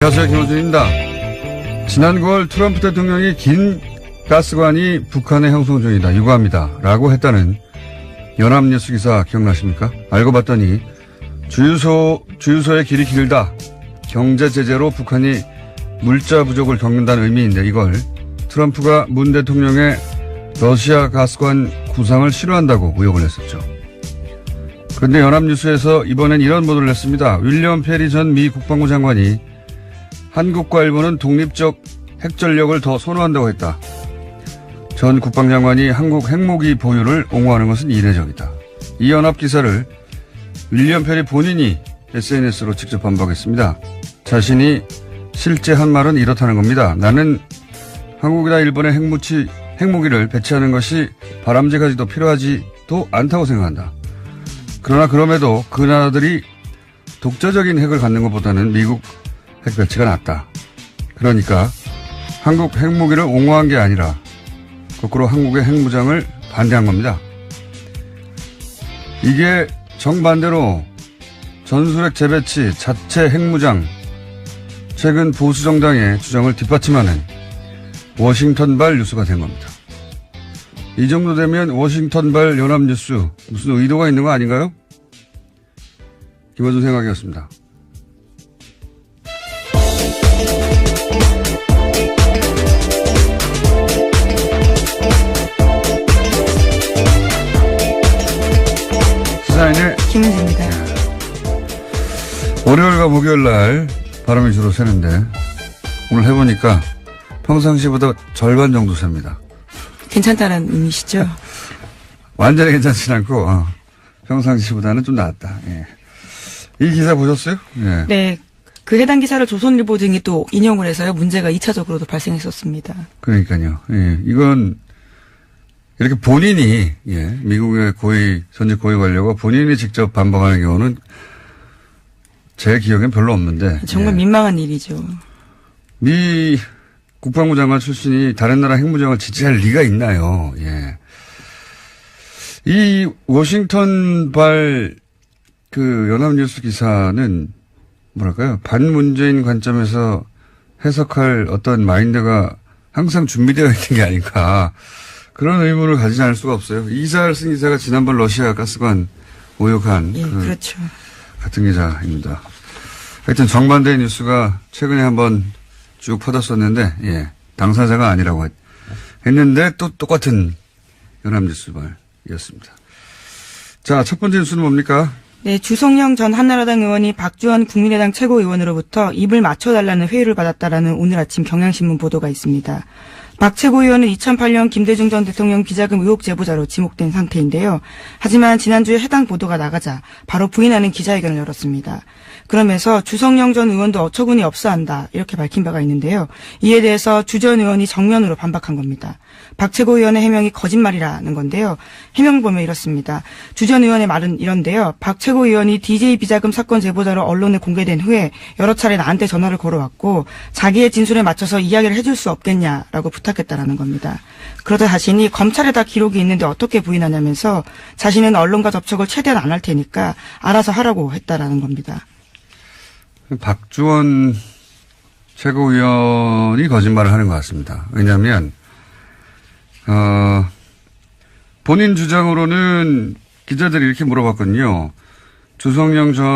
안녕하세요. 김호준입니다. 지난 9월 트럼프 대통령이 긴 가스관이 북한의 형성 중이다. 유구합니다. 라고 했다는 연합뉴스 기사 기억나십니까? 알고 봤더니 주유소의 길이 길다. 경제 제재로 북한이 물자 부족을 겪는다는 의미인데 이걸 트럼프가 문 대통령의 러시아 가스관 구상을 싫어한다고 의혹을 했었죠. 그런데 연합뉴스에서 이번엔 이런 보도를 했습니다. 윌리엄 페리 전 미 국방부 장관이 한국과 일본은 독립적 핵전력을 더 선호한다고 했다. 전 국방장관이 한국 핵무기 보유를 옹호하는 것은 이례적이다. 이 연합 기사를 윌리엄 페리 본인이 SNS로 직접 반박했습니다. 자신이 실제 한 말은 이렇다는 겁니다. 나는 한국이나 일본의 핵무기를 배치하는 것이 바람직하지도 필요하지도 않다고 생각한다. 그러나 그럼에도 그 나라들이 독자적인 핵을 갖는 것보다는 미국 핵 배치가 낫다. 그러니까 한국 핵무기를 옹호한 게 아니라 거꾸로 한국의 핵무장을 반대한 겁니다. 이게 정반대로 전술핵 재배치, 자체 핵무장, 최근 보수 정당의 주장을 뒷받침하는 워싱턴발 뉴스가 된 겁니다. 이 정도 되면 워싱턴발 연합뉴스 무슨 의도가 있는 거 아닌가요? 김어준 생각이었습니다. 시사인의 김은지입니다. 월요일과 목요일 날 바람이 주로 새는데 오늘 해보니까 평상시보다 절반 정도 셉니다. 괜찮다는 의미시죠? 완전히 괜찮진 않고 평상시보다는 좀 낫다. 예. 이 기사 보셨어요? 예. 네. 그 해당 기사를 조선일보 등이 또 인용을 해서요. 문제가 2차적으로도 발생했었습니다. 그러니까요. 예. 이건 이렇게 본인이 미국의 전직 고위 관료가 본인이 직접 반박하는 경우는 제 기억엔 별로 없는데. 정말 민망한 일이죠. 미 국방부 장관 출신이 다른 나라 핵무장을 지지할 리가 있나요? 예. 이 워싱턴발 그 연합뉴스 기사는 뭐랄까요? 반문재인 관점에서 해석할 어떤 마인드가 항상 준비되어 있는 게 아닌가. 그런 의문을 가지지 않을 수가 없어요. 이 기사를 쓴 기자가 지난번 러시아 가스관 오역한. 예, 그렇죠. 같은 기자입니다. 하여튼 정반대의 뉴스가 최근에 한번 쭉 퍼졌었는데, 당사자가 아니라고 했는데 또 똑같은 연합뉴스발이었습니다. 자, 첫 번째 뉴스는 뭡니까? 네, 주성영 전 한나라당 의원이 박주원 국민의당 최고위원으로부터 입을 맞춰달라는 회유를 받았다라는 오늘 아침 경향신문 보도가 있습니다. 박 최고위원은 2008년 김대중 전 대통령 비자금 의혹 제보자로 지목된 상태인데요. 하지만 지난주에 해당 보도가 나가자 바로 부인하는 기자회견을 열었습니다. 그러면서 주성영 전 의원도 어처구니 없어 한다 이렇게 밝힌 바가 있는데요. 이에 대해서 주 전 의원이 정면으로 반박한 겁니다. 박 최고위원의 해명이 거짓말이라는 건데요. 해명을 보면 이렇습니다. 주 전 의원의 말은 이런데요. 박 최고위원이 DJ 비자금 사건 제보자로 언론에 공개된 후에 여러 차례 나한테 전화를 걸어왔고 자기의 진술에 맞춰서 이야기를 해줄 수 없겠냐라고 부탁했다라는 겁니다. 그러다 자신이 검찰에 다 기록이 있는데 어떻게 부인하냐면서 자신은 언론과 접촉을 최대한 안 할 테니까 알아서 하라고 했다라는 겁니다. 박주원 최고위원이 거짓말을 하는 것 같습니다. 왜냐하면 본인 주장으로는 기자들이 이렇게 물어봤거든요. 주성영 전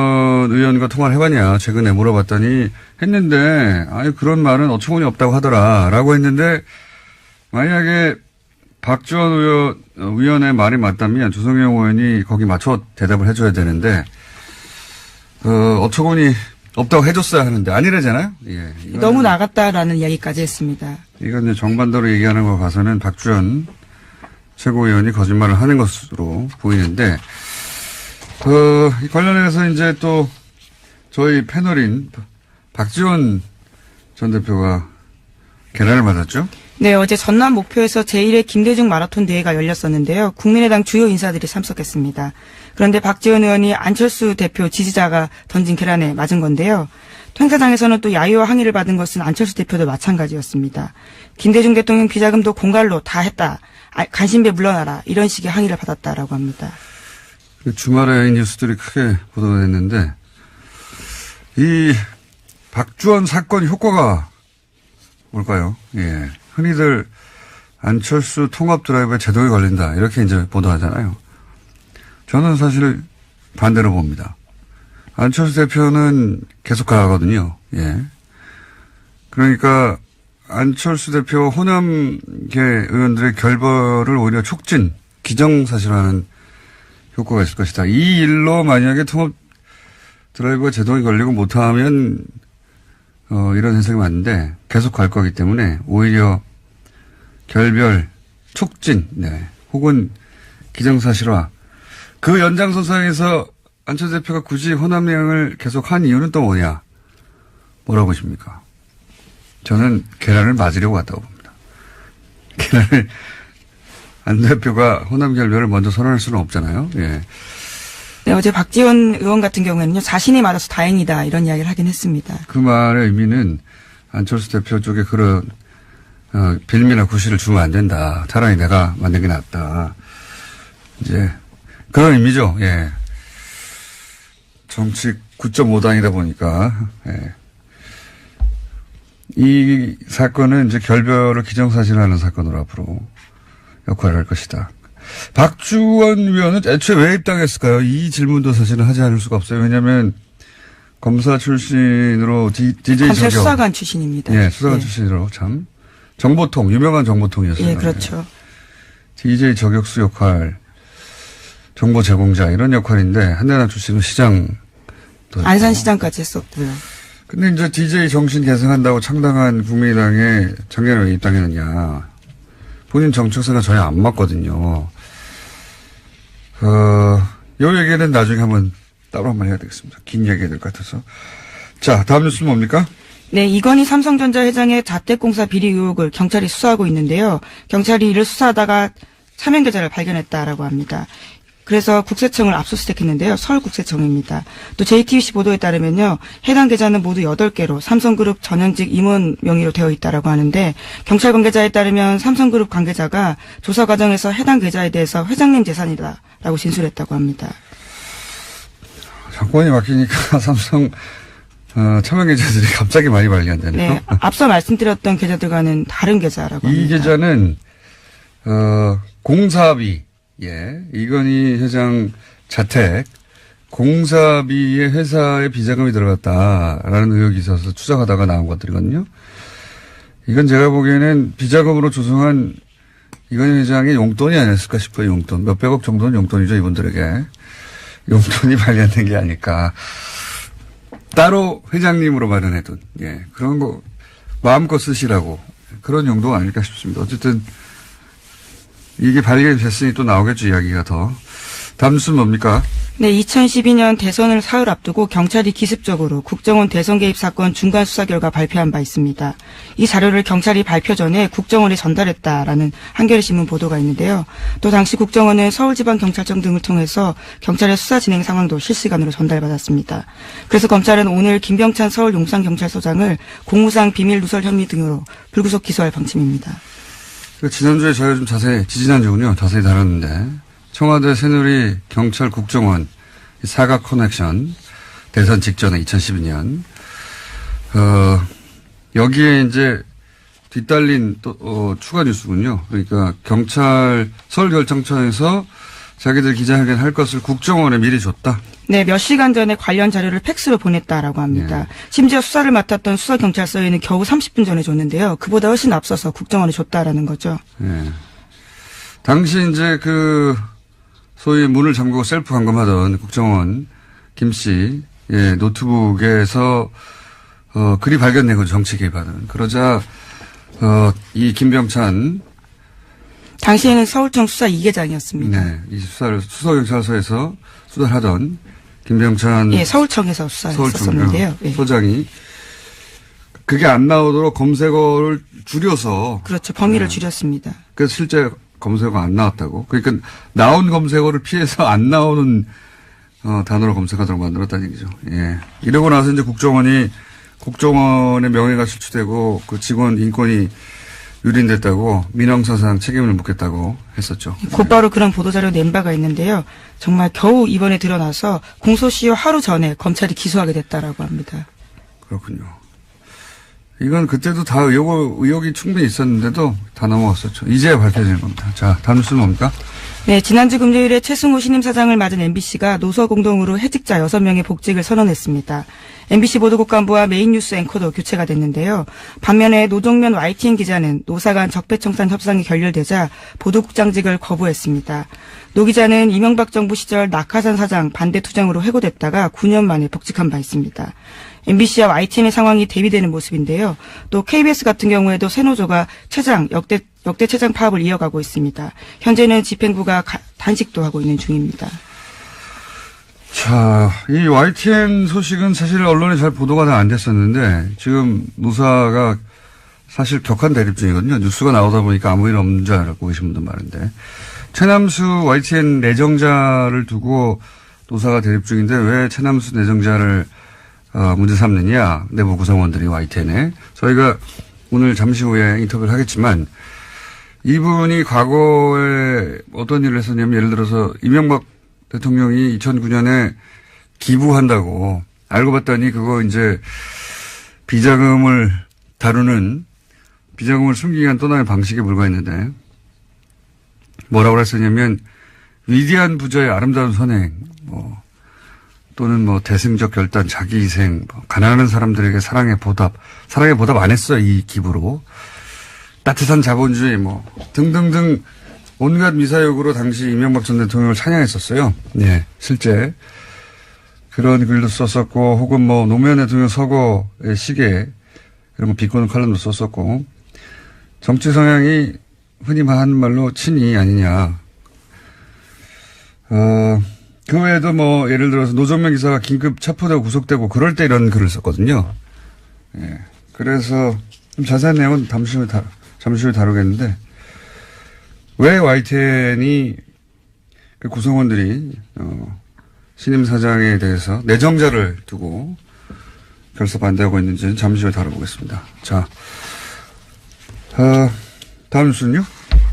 의원과 통화를 해봤냐 최근에 물어봤더니 했는데 그런 말은 어처구니 없다고 하더라라고 했는데 만약에 박주원 의원의 말이 맞다면 주성영 의원이 거기 맞춰 대답을 해줘야 되는데 어처구니 없다고 해줬어야 하는데 아니래잖아요. 예, 너무 나갔다라는 이야기까지 했습니다. 이건 이제 정반대로 얘기하는 거 봐서는 박주원 최고위원이 거짓말을 하는 것으로 보이는데 관련해서 이제 또 저희 패널인 박지원 전 대표가 계란을 맞았죠? 네, 어제 전남 목표에서 제1회 김대중 마라톤 대회가 열렸었는데요. 국민의당 주요 인사들이 참석했습니다. 그런데 박지원 의원이 안철수 대표 지지자가 던진 계란에 맞은 건데요. 행사장에서는 또 야유와 항의를 받은 것은 안철수 대표도 마찬가지였습니다. 김대중 대통령 비자금도 공갈로 다 했다. 간신배 물러나라. 이런 식의 항의를 받았다라고 합니다. 주말에 이 뉴스들이 크게 보도가 됐는데 이 박주원 사건 효과가 뭘까요? 예. 흔히들 안철수 통합 드라이브에 제동이 걸린다. 이렇게 이제 보도하잖아요. 저는 사실 반대로 봅니다. 안철수 대표는 계속 가거든요. 예. 그러니까 안철수 대표 호남계 의원들의 결벌을 오히려 촉진, 기정사실화하는 효과가 있을 것이다. 이 일로 만약에 통합 드라이브가 제동이 걸리고 못하면 이런 해석이 맞는데 계속 갈 거기 때문에 오히려 결별, 촉진, 네. 혹은 기정사실화. 그 연장선상에서 안철수 대표가 굳이 호남행을 계속 한 이유는 또 뭐냐? 뭐라고 보십니까? 저는 계란을 맞으려고 왔다고 봅니다. 계란을, 안 대표가 호남 결별을 먼저 선언할 수는 없잖아요. 예. 네, 어제 박지원 의원 같은 경우에는요, 자신이 맞아서 다행이다, 이런 이야기를 하긴 했습니다. 그 말의 의미는 안철수 대표 쪽에 그런, 빌미나 구실을 주면 안 된다. 차라리 내가 만든 게 낫다. 이제, 그런 의미죠. 예. 정치 9.5당이다 보니까, 예. 이 사건은 이제 결별을 기정사실화하는 사건으로 앞으로 역할을 할 것이다. 박주원 위원은 애초에 왜 입당했을까요? 이 질문도 사실은 하지 않을 수가 없어요. 왜냐하면 검사 출신으로 DJ 검찰 저격. 수사관 출신입니다. 네, 수사관 출신으로 참. 정보통, 유명한 정보통이었어요. 예, 그렇죠. DJ 저격수 역할, 정보 제공자 이런 역할인데 한나라 출신은 시장. 안산시장까지 했었고요. 근데 이제 DJ 정신 계승한다고 창당한 국민의당에 작년에 왜 입당했느냐. 본인 정책사가 저희 안 맞거든요. 요 얘기는 나중에 한번 따로 한번 해야 되겠습니다. 긴 얘기가 될 것 같아서. 자, 다음 뉴스는 뭡니까? 네, 이건희 삼성전자 회장의 자택공사 비리 의혹을 경찰이 수사하고 있는데요. 경찰이 이를 수사하다가 차명 계좌를 발견했다라고 합니다. 그래서 국세청을 압수수색했는데요. 서울국세청입니다. 또 JTBC 보도에 따르면요. 해당 계좌는 모두 8개로 삼성그룹 전현직 임원 명의로 되어 있다라고 하는데 경찰 관계자에 따르면 삼성그룹 관계자가 조사 과정에서 해당 계좌에 대해서 회장님 재산이다라고 진술했다고 합니다. 정권이 바뀌니까 삼성 차명 계좌들이 갑자기 많이 발견되네요. 네, 앞서 말씀드렸던 계좌들과는 다른 계좌라고 합니다. 이 계좌는 공사비. 예, 이건희 회장 자택 공사비에 회사에 비자금이 들어갔다라는 의혹이 있어서 추적하다가 나온 것들이거든요. 이건 제가 보기에는 비자금으로 조성한 이건희 회장의 용돈이 아니었을까 싶어요. 용돈. 몇백억 정도는 용돈이죠. 이분들에게. 용돈이 발견된 게 아닐까. 따로 회장님으로 마련해둔. 예, 그런 거 마음껏 쓰시라고. 그런 용도가 아닐까 싶습니다. 어쨌든 이게 발견이 됐으니 또 나오겠죠, 이야기가 더. 다음 뉴스는 뭡니까? 네, 2012년 대선을 사흘 앞두고 경찰이 기습적으로 국정원 대선 개입 사건 중간 수사 결과 발표한 바 있습니다. 이 자료를 경찰이 발표 전에 국정원에 전달했다라는 한겨레신문 보도가 있는데요. 또 당시 국정원은 서울지방경찰청 등을 통해서 경찰의 수사 진행 상황도 실시간으로 전달받았습니다. 그래서 검찰은 오늘 김병찬 서울 용산경찰서장을 공무상 비밀 누설 혐의 등으로 불구속 기소할 방침입니다. 지난주에 저희가 좀 지지난주군요. 자세히 다뤘는데, 청와대 새누리 경찰 국정원 사각 커넥션 대선 직전에 2012년, 여기에 이제 뒤따른 또, 추가 뉴스군요. 그러니까 경찰 서울결정청에서 자기들 기자회견 할 것을 국정원에 미리 줬다. 네, 몇 시간 전에 관련 자료를 팩스로 보냈다라고 합니다. 네. 심지어 수사를 맡았던 수사경찰서에는 겨우 30분 전에 줬는데요. 그보다 훨씬 앞서서 국정원에 줬다라는 거죠. 네. 당시 이제 소위 문을 잠그고 셀프 감금하던 국정원 김 씨, 예, 노트북에서, 글이 발견되고 정치 개입하는. 그러자, 이 김병찬. 당시에는 서울청 수사 2계장이었습니다. 네, 이 수사를 수서경찰서에서 수사를 하던 김병찬. 예, 서울청에서 수사했었는데요. 예. 소장이 그게 안 나오도록 검색어를 줄여서. 그렇죠. 범위를 줄였습니다. 그래서 실제 검색어가 안 나왔다고. 그러니까 나온 검색어를 피해서 안 나오는 단어로 검색하도록 만들었다는 얘기죠. 예. 이러고 나서 이제 국정원의 명예가 실추되고 그 직원 인권이 유린됐다고 민형사상 책임을 묻겠다고 했었죠. 곧바로 그런 보도자료 낸 바가 있는데요. 정말 겨우 이번에 드러나서 공소시효 하루 전에 검찰이 기소하게 됐다라고 합니다. 그렇군요. 이건 그때도 다 의혹이 충분히 있었는데도 다 넘어갔었죠. 이제 밝혀지는 겁니다. 자, 다음 뉴스는 뭡니까? 네, 지난주 금요일에 최승호 신임 사장을 맞은 MBC가 노서 공동으로 해직자 6명의 복직을 선언했습니다. MBC 보도국 간부와 메인 뉴스 앵커도 교체가 됐는데요. 반면에 노정면 YTN 기자는 노사 간 적폐청산 협상이 결렬되자 보도국장직을 거부했습니다. 노 기자는 이명박 정부 시절 낙하산 사장 반대 투쟁으로 해고됐다가 9년 만에 복직한 바 있습니다. MBC와 YTN의 상황이 대비되는 모습인데요. 또 KBS 같은 경우에도 새노조가 역대 최장 파업을 이어가고 있습니다. 현재는 집행부가 단식도 하고 있는 중입니다. 자, 이 YTN 소식은 사실 언론에 잘 보도가 다 안 됐었는데 지금 노사가 사실 격한 대립 중이거든요. 뉴스가 나오다 보니까 아무 일 없는 줄 알고 계신 분도 많은데 최남수 YTN 내정자를 두고 노사가 대립 중인데 왜 최남수 내정자를 문제 삼느냐, 내부 구성원들이 YTN에. 저희가 오늘 잠시 후에 인터뷰를 하겠지만 이분이 과거에 어떤 일을 했었냐면 예를 들어서 이명박 대통령이 2009년에 기부한다고 알고 봤더니 그거 이제 비자금을 다루는 비자금을 숨기기 위한 또 다른 방식에 불과했는데 뭐라고 했었냐면 위대한 부자의 아름다운 선행 또는 대승적 결단, 자기희생, 가난한 사람들에게 사랑의 보답 안 했어요, 이 기부로. 따뜻한 자본주의, 등등등 온갖 미사역으로 당시 이명박 전 대통령을 찬양했었어요. 네, 실제. 그런 글도 썼었고, 혹은 노무현 대통령 서거의 시계, 이런 거 비꼬는 칼럼도 썼었고, 정치 성향이 흔히 하는 말로 친이 아니냐. 그 외에도 예를 들어서 노정면 기사가 긴급 체포되고 구속되고 그럴 때 이런 글을 썼거든요. 예. 그래서 좀 자세한 내용은 잠시 후에 다루겠는데, 왜 YTN이 그 구성원들이, 신임 사장에 대해서 내정자를 두고 결사 반대하고 있는지는 잠시 후에 다뤄보겠습니다. 자, 다음 뉴스는요?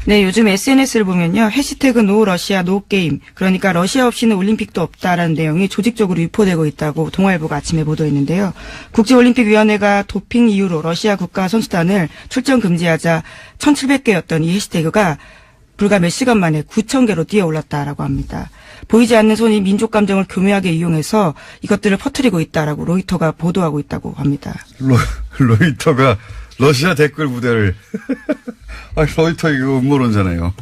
네, 요즘 SNS를 보면요. 해시태그 노 러시아 노 게임. 그러니까 러시아 없이는 올림픽도 없다라는 내용이 조직적으로 유포되고 있다고 동아일보가 아침에 보도했는데요. 국제올림픽위원회가 도핑 이유로 러시아 국가 선수단을 출전 금지하자 1,700개였던 이 해시태그가 불과 몇 시간 만에 9,000개로 뛰어올랐다라고 합니다. 보이지 않는 손이 민족 감정을 교묘하게 이용해서 이것들을 퍼뜨리고 있다라고 로이터가 보도하고 있다고 합니다. 로이터가 러시아 댓글 부대를 로이터 이거 음모론잖아요.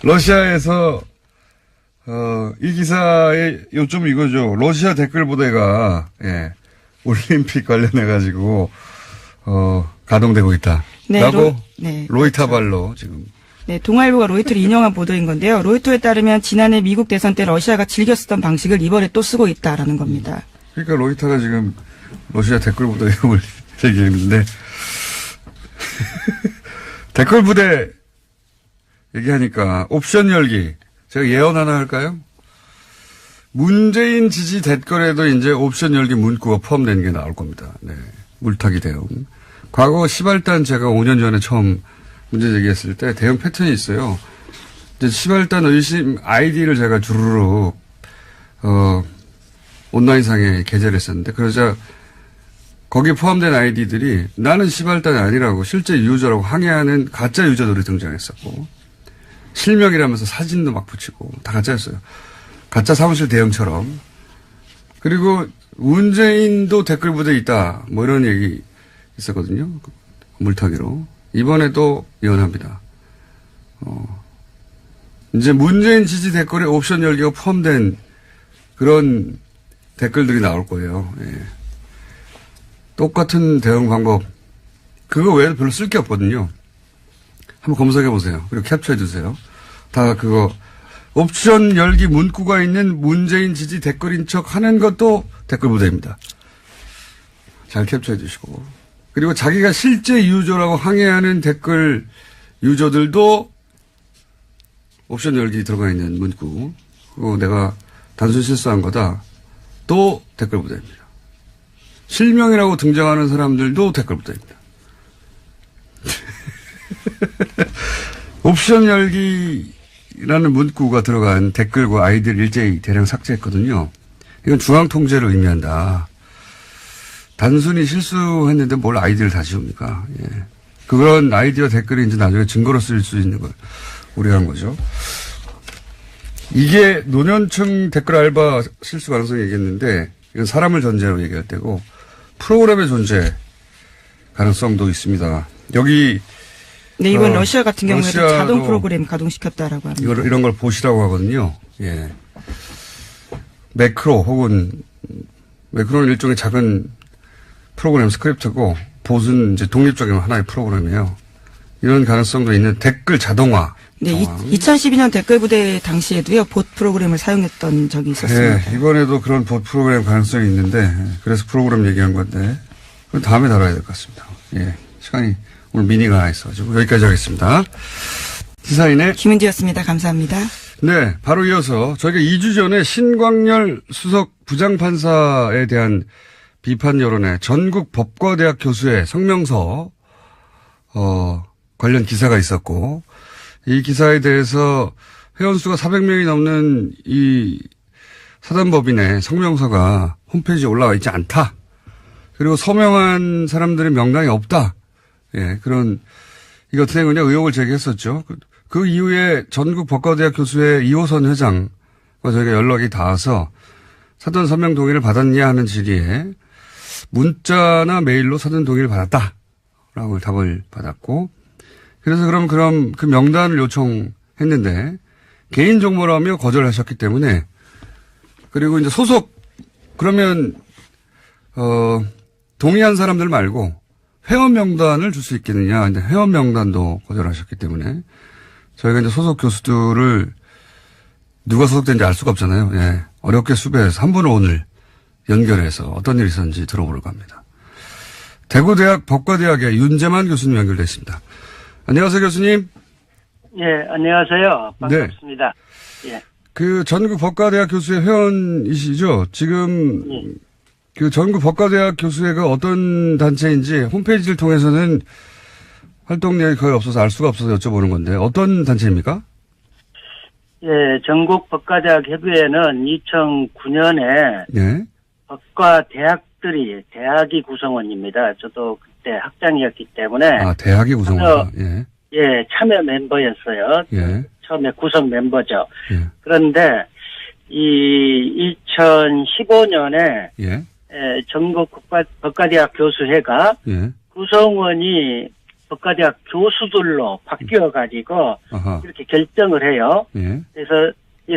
러시아에서 이 기사의 요점이 이거죠. 러시아 댓글 부대가 올림픽 관련해 가지고 가동되고 있다. 네, 라고 로이터발로 그렇죠. 지금. 네, 동아일보가 로이터를 인용한 보도인 건데요. 로이터에 따르면 지난해 미국 대선 때 러시아가 즐겨 쓰던 방식을 이번에 또 쓰고 있다라는 겁니다. 그러니까 로이터가 지금 러시아 댓글 부대 이름을 얘기했는데 댓글 부대 얘기하니까 옵션 열기. 제가 예언 하나 할까요? 문재인 지지 댓글에도 이제 옵션 열기 문구가 포함된 게 나올 겁니다. 네. 물타기 대응. 과거 시발단 제가 5년 전에 처음 문제 제기했을 때 대응 패턴이 있어요. 이제 시발단 의심 아이디를 제가 주르륵, 온라인상에 게재를 했었는데, 그러자 거기에 포함된 아이디들이 나는 시발단이 아니라고 실제 유저라고 항의하는 가짜 유저들이 등장했었고, 실명이라면서 사진도 막 붙이고, 다 가짜였어요. 가짜 사무실 대응처럼. 그리고 문재인도 댓글 부대에 있다. 이런 얘기 있었거든요. 물타기로. 이번에도 예언합니다. 이제 문재인 지지 댓글에 옵션 열기가 포함된 그런 댓글들이 나올 거예요. 예. 똑같은 대응 방법. 그거 외에도 별로 쓸 게 없거든요. 한번 검색해 보세요. 그리고 캡처해 주세요. 다 그거 옵션 열기 문구가 있는 문재인 지지 댓글인 척 하는 것도 댓글 부대입니다. 잘 캡처해 주시고. 그리고 자기가 실제 유저라고 항의하는 댓글 유저들도 옵션 열기 들어가 있는 문구. 그거 내가 단순 실수한 거다. 또 댓글 부대입니다. 실명이라고 등장하는 사람들도 댓글 부대입니다. 옵션 열기라는 문구가 들어간 댓글과 아이디를 일제히 대량 삭제했거든요. 이건 중앙 통제를 의미한다. 단순히 실수했는데 뭘 아이디어를 다 지웁니까? 예. 그런 아이디어 댓글이 이제 나중에 증거로 쓰일 수 있는 걸 우려한 거죠. 이게 노년층 댓글 알바 실수 가능성이 얘기했는데 이건 사람을 전제로 얘기할 때고 프로그램의 존재 가능성도 있습니다. 여기 네, 이번 러시아 같은 경우에도 러시아도 자동 프로그램 가동시켰다라고 합니다. 이런 걸 보시라고 하거든요. 예. 매크로 혹은 매크로는 일종의 작은 프로그램 스크립트고 봇은 이제 독립적인 하나의 프로그램이에요. 이런 가능성도 있는 댓글 자동화. 네, 2012년 댓글 부대 당시에도요, 봇 프로그램을 사용했던 적이 있었습니다. 네, 이번에도 그런 봇 프로그램 가능성이 있는데, 그래서 프로그램 얘기한 건데, 그건 다음에 다뤄야 될 것 같습니다. 예. 시간이 오늘 미니가 하나 있어가지고, 여기까지 하겠습니다. 시사인의 김은지였습니다. 감사합니다. 네, 바로 이어서 저희가 2주 전에 신광열 수석 부장판사에 대한 비판 여론에 전국 법과대학 교수의 성명서, 관련 기사가 있었고, 이 기사에 대해서 회원수가 400명이 넘는 이 사단법인의 성명서가 홈페이지에 올라와 있지 않다. 그리고 서명한 사람들의 명단이 없다. 예, 그런, 이거 어떻게 된 거냐 의혹을 제기했었죠. 그 이후에 전국 법과대학 교수의 이호선 회장과 저희가 연락이 닿아서 사전 서명 동의를 받았냐 하는 질의에 문자나 메일로 사전 동의를 받았다라고 답을 받았고, 그래서 그럼 그 명단을 요청했는데 개인 정보라며 거절하셨기 때문에, 그리고 이제 그러면 동의한 사람들 말고 회원 명단을 줄 수 있겠느냐. 근데 회원 명단도 거절하셨기 때문에 저희가 이제 소속 교수들을 누가 소속된지 알 수가 없잖아요. 예. 어렵게 수배해서 한 분을 오늘 연결해서 어떤 일이 있었는지 들어보려고 합니다. 대구대학 법과대학의 윤재만 교수님 연결됐습니다. 안녕하세요, 교수님. 예, 안녕하세요. 반갑습니다. 네. 예. 그 전국 법과대학 교수회 회원이시죠? 지금 그 전국 법과대학 교수회가 어떤 단체인지 홈페이지를 통해서는 활동 내역이 거의 없어서 알 수가 없어서 여쭤보는 건데 어떤 단체입니까? 예, 전국 법과대학 협의회는 2009년에 예. 대학이 구성원입니다. 저도 그때 학장이었기 때문에. 아, 대학이 구성원이다. 예. 예, 참여 멤버였어요. 예. 처음에 구성 멤버죠. 예. 그런데 이 2015년에 예. 전국 법과대학 교수회가 예. 구성원이 법과대학 교수들로 바뀌어가지고 아하. 이렇게 결정을 해요. 예. 그래서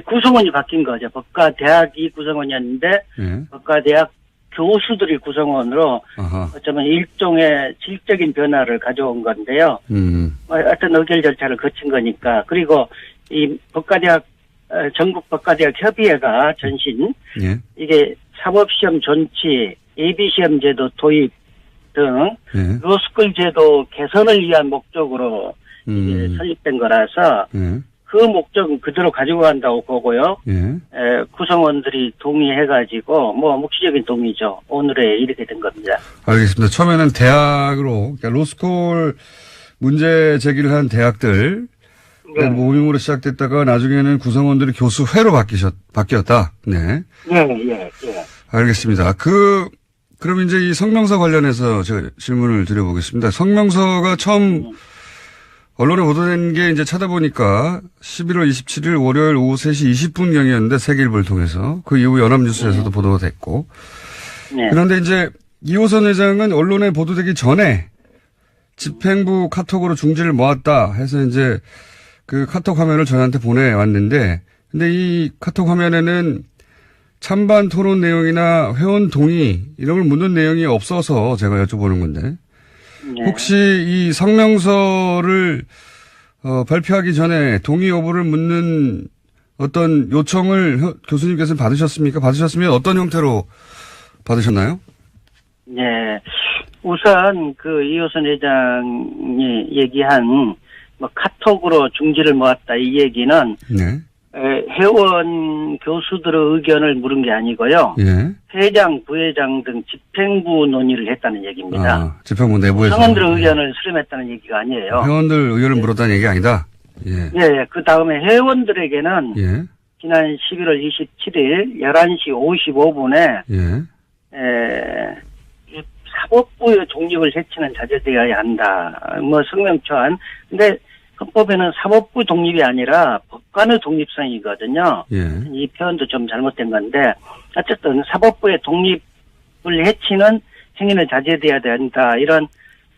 구성원이 바뀐 거죠. 법과대학이 구성원이었는데 예. 법과대학 교수들이 구성원으로 아하. 어쩌면 일종의 질적인 변화를 가져온 건데요. 하여튼 의결 절차를 거친 거니까. 그리고 이 법과대학 전국 법과대학 협의회가 전신 예. 이게 사법시험 존치, 예비시험 제도 도입 등 예. 로스쿨 제도 개선을 위한 목적으로 이제 설립된 거라서 예. 그 목적은 그대로 가지고 간다고 보고요. 예. 구성원들이 동의해가지고 묵시적인 동의죠. 오늘에 이렇게 된 겁니다. 알겠습니다. 처음에는 대학으로, 그러니까 로스쿨 문제 제기를 한 대학들 모임으로 시작됐다가 나중에는 구성원들이 교수회로 바뀌었다. 네. 예. 알겠습니다. 그럼 이제 이 성명서 관련해서 제가 질문을 드려보겠습니다. 성명서가 처음 언론에 보도된 게 이제 찾아보니까 11월 27일 월요일 오후 3시 20분경이었는데 세계일보를 통해서 그 이후 연합뉴스에서도 보도가 됐고. 네. 그런데 이제 이호선 회장은 언론에 보도되기 전에 집행부 카톡으로 중지를 모았다 해서 이제 그 카톡 화면을 저희한테 보내왔는데, 근데 이 카톡 화면에는 찬반 토론 내용이나 회원 동의 이런 걸 묻는 내용이 없어서 제가 여쭤보는 건데, 네. 혹시 이 성명서를 발표하기 전에 동의 여부를 묻는 어떤 요청을 교수님께서 받으셨습니까? 받으셨으면 어떤 형태로 받으셨나요? 네. 우선 이호선 회장이 얘기한 카톡으로 중지를 모았다 이 얘기는 네. 회원 교수들의 의견을 물은 게 아니고요. 예. 회장, 부회장 등 집행부 논의를 했다는 얘기입니다. 아, 집행부 내부에서. 구성원들의 의견을 수렴했다는 얘기가 아니에요. 회원들 의견을 물었다는 얘기 아니다? 예. 예, 그 다음에 회원들에게는 예. 지난 11월 27일 11시 55분에 예. 독립을 해치는 자제되어야 한다. 뭐 성명초안. 근데 헌법에는 사법부 독립이 아니라 법관의 독립성이거든요. 예. 이 표현도 좀 잘못된 건데 어쨌든 사법부의 독립을 해치는 행위는 자제돼야 된다. 이런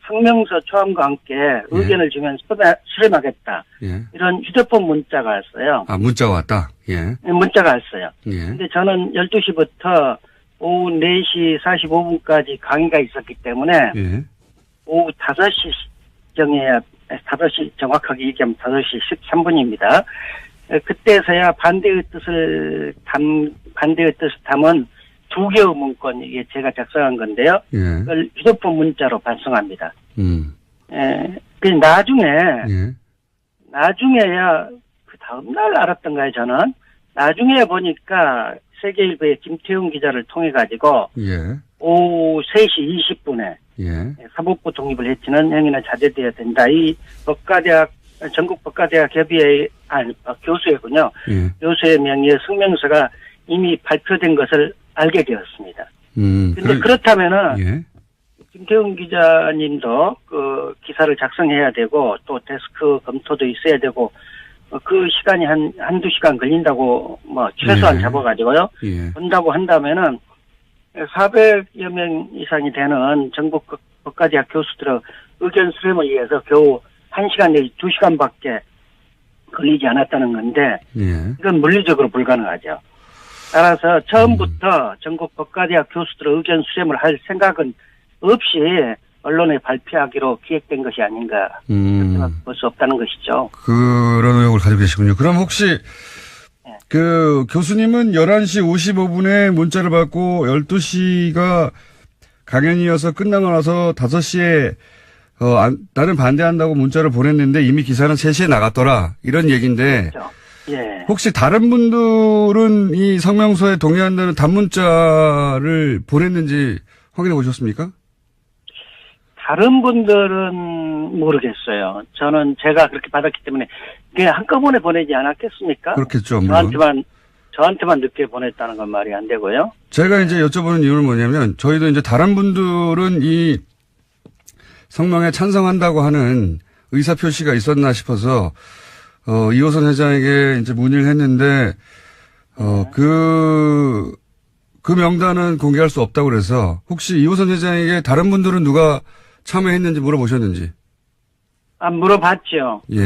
성명서 초안과 함께 의견을 주면 수렴하겠다. 예. 이런 휴대폰 문자가 왔어요. 아, 문자가 왔다. 예. 문자가 왔어요. 예. 근데 저는 12시부터 오후 4시 45분까지 강의가 있었기 때문에 예. 오후 5시 정해야 5시 정확하게 얘기하면 5시 13분입니다. 그때서야 반대의 뜻을 담은 2개의 문건 이게 제가 작성한 건데요. 예. 그걸 휴대폰 문자로 발송합니다. 그 예. 나중에야 그 다음날 알았던가요, 저는? 나중에 보니까 세계일보의 김태훈 기자를 통해가지고, 예. 오후 3시 20분에, 예. 사법부 독립을 해치는 행위는 자제되어야 된다. 이 전국 법과대학 협의회, 교수회군요. 예. 교수의 명의의 성명서가 이미 발표된 것을 알게 되었습니다. 근데 그렇다면은, 예. 김태훈 기자님도 그 기사를 작성해야 되고 또 데스크 검토도 있어야 되고 그 시간이 한두 시간 걸린다고 뭐 최소한 예. 잡아가지고요. 예. 본다고 한다면은 400여 명 이상이 되는 전국 법과대학 교수들의 의견 수렴을 위해서 겨우 1시간 내지 2시간밖에 걸리지 않았다는 건데 예. 이건 물리적으로 불가능하죠. 따라서 처음부터 전국 법과대학 교수들의 의견 수렴을 할 생각은 없이 언론에 발표하기로 기획된 것이 아닌가 볼 수 없다는 것이죠. 그런 의혹을 가지고 계시군요. 그럼 혹시 그 교수님은 11시 55분에 문자를 받고 12시가 강연이어서 끝나고 나서 5시에 나는 반대한다고 문자를 보냈는데 이미 기사는 3시에 나갔더라. 이런 얘기인데 그렇죠. 예. 혹시 다른 분들은 이 성명서에 동의한다는 단문자를 보냈는지 확인해 보셨습니까? 다른 분들은 모르겠어요. 저는 제가 그렇게 받았기 때문에 그냥 한꺼번에 보내지 않았겠습니까? 그렇겠죠. 물론. 저한테만 늦게 보냈다는 건 말이 안 되고요. 제가 이제 여쭤보는 이유는 뭐냐면 저희도 이제 다른 분들은 이 성명에 찬성한다고 하는 의사 표시가 있었나 싶어서 이호선 회장에게 이제 문의를 했는데 그 명단은 공개할 수 없다고 그래서 혹시 이호선 회장에게 다른 분들은 누가 참여했는지 물어보셨는지? 물어봤죠. 예.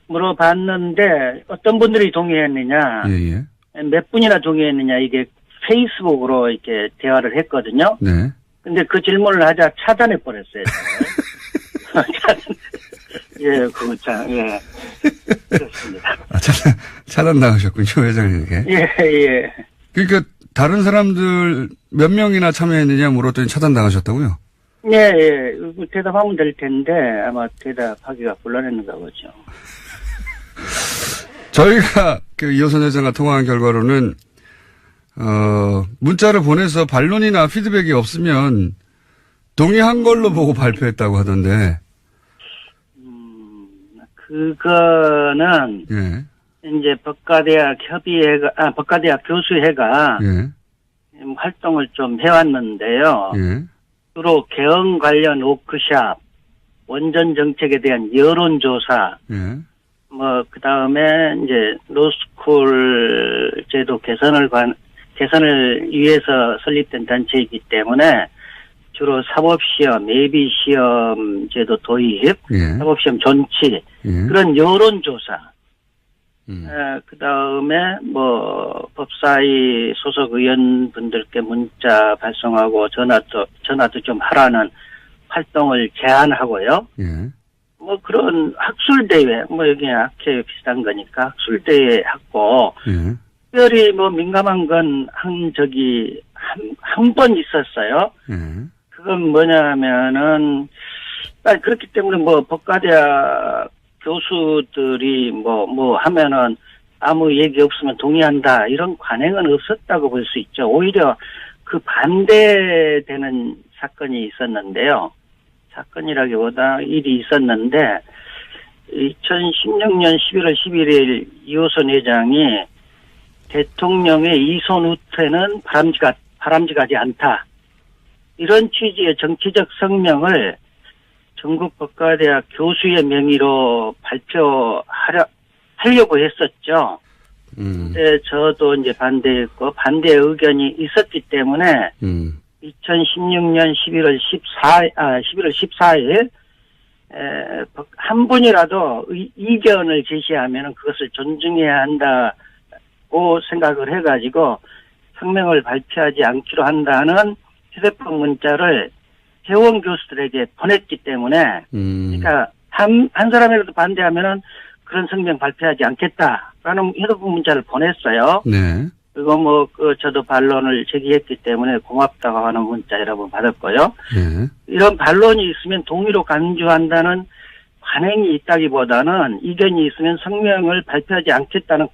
물어봤는데 어떤 분들이 동의했느냐, 예. 몇 분이나 동의했느냐 이게 페이스북으로 이렇게 대화를 했거든요. 네. 근데 그 질문을 하자 차단해 버렸어요. 예, 그거 참, 예. 그렇습니다. 차단 당하셨군요, 회장님에게. 예. 그러니까 다른 사람들 몇 명이나 참여했느냐 물었더니 차단 당하셨다고요? 예. 대답하면 될 텐데 아마 대답하기가 곤란했는가 보죠. 저희가 그 이호선 회장과 통화한 결과로는 문자를 보내서 반론이나 피드백이 없으면 동의한 걸로 보고 발표했다고 하던데. 그거는 예. 이제 법과대학 교수회가 예. 활동을 좀 해왔는데요. 예. 주로 개헌 관련 워크샵, 원전 정책에 대한 여론조사, 예. 그 다음에 이제 로스쿨 제도 개선을 위해서 설립된 단체이기 때문에 주로 사법시험, 예비시험 제도 도입, 예. 사법시험 존치, 예. 그런 여론조사, 그 다음에 법사위 소속 의원분들께 문자 발송하고 전화도 좀 하라는 활동을 제안하고요. 예. 그런 학술대회, 여기 학회 비슷한 거니까 학술대회 하고, 예. 특별히 민감한 건 한 번 있었어요. 예. 그건 뭐냐면은, 그렇기 때문에 법과대학 교수들이 하면은 아무 얘기 없으면 동의한다. 이런 관행은 없었다고 볼 수 있죠. 오히려 그 반대되는 사건이 있었는데요. 사건이라기보다 일이 있었는데 2016년 11월 11일 이호선 회장이 대통령의 이손 후퇴는 바람직하지 않다. 이런 취지의 정치적 성명을 전국 법과대학 교수의 명의로 하려고 했었죠. 근데 저도 이제 반대했고 반대 의견이 있었기 때문에 2016년 11월 14일 한 분이라도 이견을 제시하면 그것을 존중해야 한다고 생각을 해가지고 성명을 발표하지 않기로 한다는 휴대폰 문자를 회원 교수들에게 보냈기 때문에 그러니까 한 사람이라도 반대하면은 그런 성명 발표하지 않겠다라는 휴대폰 문자를 보냈어요. 네. 그리고 저도 반론을 제기했기 때문에 고맙다고 하는 문자 여러 번 받았고요. 네. 이런 반론이 있으면 동의로 간주한다는 관행이 있다기보다는 이견이 있으면 성명을 발표하지 않겠다는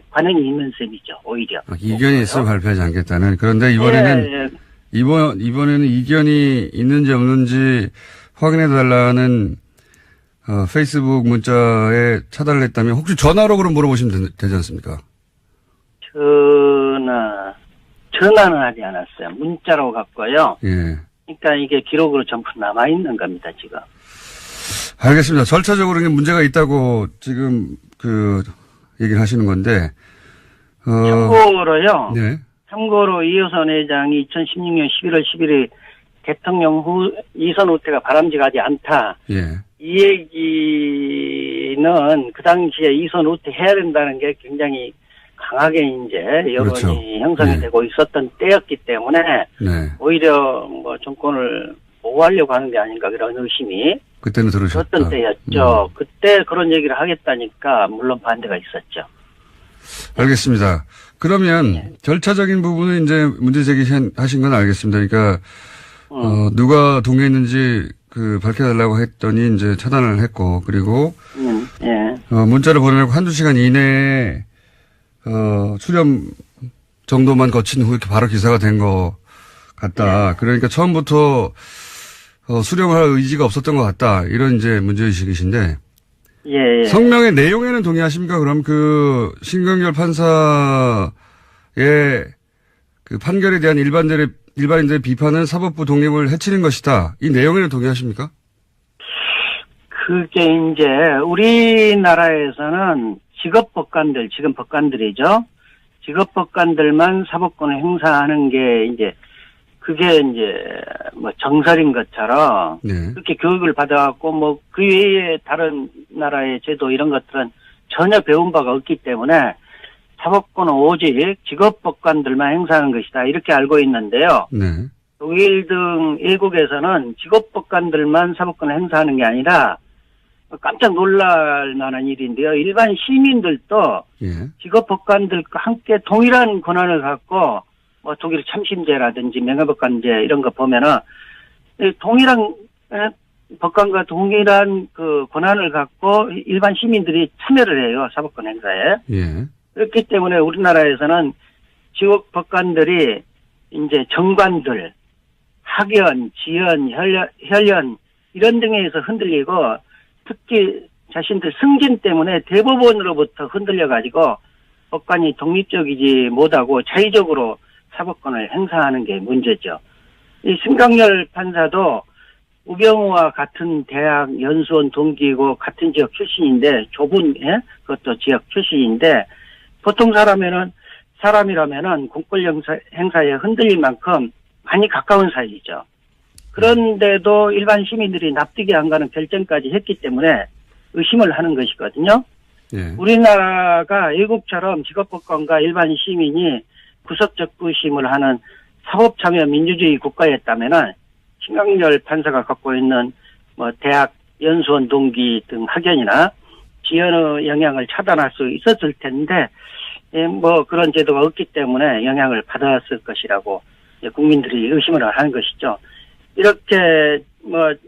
관행이 있는 셈이죠, 오히려. 이견이 있으면 발표하지 않겠다는. 그런데 이번에는, 이번에는 이견이 있는지 없는지 확인해달라는 페이스북 문자에 차단을 했다면 혹시 전화로 그럼 물어보시면 되지 않습니까? 전화는 하지 않았어요. 문자로 갔고요. 예. 그러니까 이게 기록으로 전부 남아있는 겁니다, 지금. 알겠습니다. 절차적으로 문제가 있다고 지금 얘기를 하시는 건데. 참고로요. 네. 참고로 이호선 회장이 2016년 11월 11일 대통령 후 이선 후퇴가 바람직하지 않다. 예. 이 얘기는 그 당시에 이선 후퇴 해야 된다는 게 굉장히 강하게 이제 여론이 그렇죠. 형성이 네. 되고 있었던 때였기 때문에 네. 오히려 정권을 보호하려고 하는 게 아닌가 그런 의심이 그때는 들으셨다. 그랬던 때였죠. 그때 그런 얘기를 하겠다니까 물론 반대가 있었죠. 알겠습니다. 그러면 절차적인 부분은 이제 문제 제기하신 건 알겠습니다. 그러니까 누가 동의했는지 밝혀달라고 했더니 이제 차단을 했고 그리고 예. 문자를 보내고 한두 시간 이내에 수렴 정도만 거친 후에 바로 기사가 된 것 같다. 그러니까 처음부터 수렴을 할 의지가 없었던 것 같다. 이런 이제 문제의식이신데. 예. 성명의 내용에는 동의하십니까? 그럼 신경열 판사의 판결에 대한 일반인들의 비판은 사법부 독립을 해치는 것이다. 이 내용에는 동의하십니까? 그게 이제 우리나라에서는 직업법관들, 지금 법관들이죠. 직업법관들만 사법권을 행사하는 게 이제 그게 이제 정설인 것처럼 네. 그렇게 교육을 받아갖고 그 외에 다른 나라의 제도 이런 것들은 전혀 배운 바가 없기 때문에 사법권은 오직 직업법관들만 행사하는 것이다. 이렇게 알고 있는데요. 네. 독일 등 외국에서는 직업법관들만 사법권을 행사하는 게 아니라 깜짝 놀랄 만한 일인데요. 일반 시민들도 예. 직업법관들과 함께 동일한 권한을 갖고 독일 참심제라든지 명예법관제 이런 거 보면은 동일한 법관과 동일한 권한을 갖고 일반 시민들이 참여를 해요. 사법권 행사에. 예. 그렇기 때문에 우리나라에서는 직업법관들이 이제 정관들, 학연, 지연, 혈연 이런 등에서 흔들리고 특히 자신들 승진 때문에 대법원으로부터 흔들려가지고 법관이 독립적이지 못하고 자의적으로 사법권을 행사하는 게 문제죠. 이 신강렬 판사도 우병우와 같은 대학 연수원 동기이고 같은 지역 출신인데 그것도 지역 출신인데 보통 사람이라면은 공권 행사에 흔들릴 만큼 많이 가까운 사이죠. 그런데도 일반 시민들이 납득이 안 가는 결정까지 했기 때문에 의심을 하는 것이거든요. 예. 우리나라가 외국처럼 직업법관과 일반 시민이 구석적 의심을 하는 사법참여 민주주의 국가였다면은 신강렬 판사가 갖고 있는 대학 연수원 동기 등 학연이나 지연의 영향을 차단할 수 있었을 텐데 그런 제도가 없기 때문에 영향을 받았을 것이라고 국민들이 의심을 하는 것이죠. 이렇게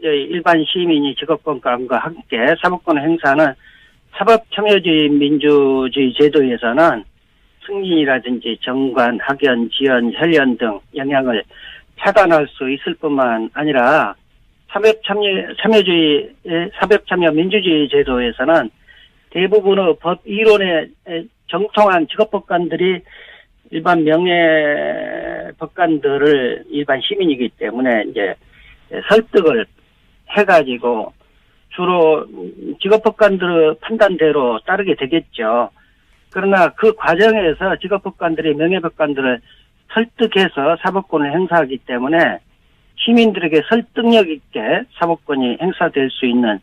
일반 시민이 직업법관과 함께 사법권을 행사하는 사법참여주의 민주주의 제도에서는 승진이라든지 정관, 학연, 지연, 혈연 등 영향을 차단할 수 있을 뿐만 아니라 사법참여 민주주의 제도에서는 대부분의 법 이론에 정통한 직업법관들이 일반 명예 법관들을 일반 시민이기 때문에 이제 설득을 해가지고 주로 직업법관들의 판단대로 따르게 되겠죠. 그러나 그 과정에서 직업법관들이 명예법관들을 설득해서 사법권을 행사하기 때문에 시민들에게 설득력 있게 사법권이 행사될 수 있는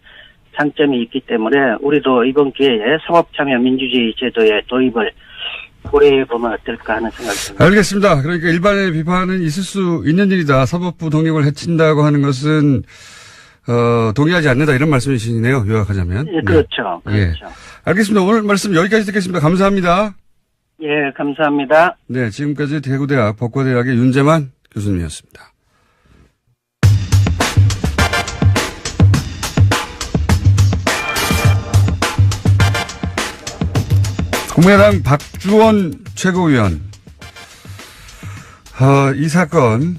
장점이 있기 때문에 우리도 이번 기회에 사법참여민주주의 제도의 도입을 고려해보면 어떨까 하는 생각이 듭니다. 알겠습니다. 그러니까 일반의 비판은 있을 수 있는 일이다. 사법부 독립을 해친다고 하는 것은 동의하지 않는다 이런 말씀이시네요. 요약하자면. 예, 그렇죠. 네. 그렇죠. 예. 알겠습니다. 오늘 말씀 여기까지 듣겠습니다. 감사합니다. 예, 감사합니다. 네, 지금까지 대구대학 법과대학의 윤재만 교수님이었습니다. 국민의당 박주원 최고위원. 이 사건,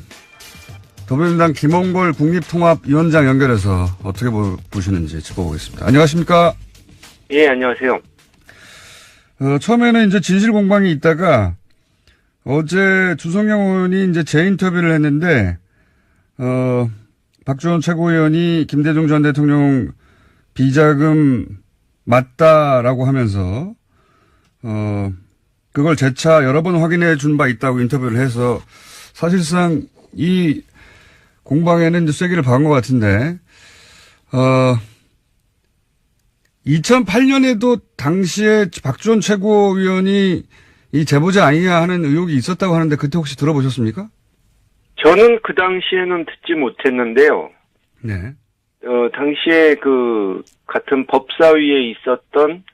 더불어민주당 김홍걸 국립통합위원장 연결해서 어떻게 보시는지 짚어보겠습니다. 안녕하십니까? 예, 안녕하세요. 처음에는 이제 진실 공방이 있다가 어제 주성영 의원이 이제 재인터뷰를 했는데, 박주원 최고위원이 김대중 전 대통령 비자금 맞다라고 하면서 그걸 재차 여러 번 확인해 준 바 있다고 인터뷰를 해서 사실상 이 공방에는 이제 쐐기를 박은 것 같은데, 2008년에도 당시에 박주원 최고위원이 이 제보자 아니냐 하는 의혹이 있었다고 하는데 그때 혹시 들어보셨습니까? 저는 그 당시에는 듣지 못했는데요. 네. 당시에 그 같은 법사위에 있었던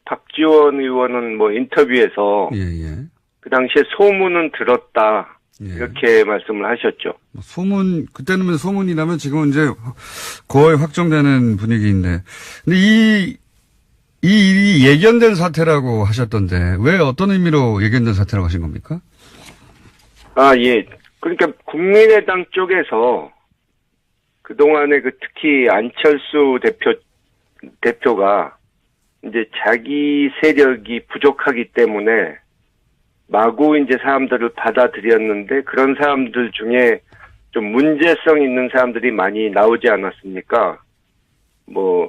박지원 의원은 뭐 인터뷰에서 예. 그 당시에 소문은 들었다. 예. 이렇게 말씀을 하셨죠. 소문, 그때는 소문이라면 지금은 이제 거의 확정되는 분위기인데. 근데 이 일이 예견된 사태라고 하셨던데, 왜 어떤 의미로 예견된 사태라고 하신 겁니까? 예. 그러니까 국민의당 쪽에서 그동안에 특히 안철수 대표가 이제 자기 세력이 부족하기 때문에 마구 이제 사람들을 받아들였는데 그런 사람들 중에 좀 문제성 있는 사람들이 많이 나오지 않았습니까? 뭐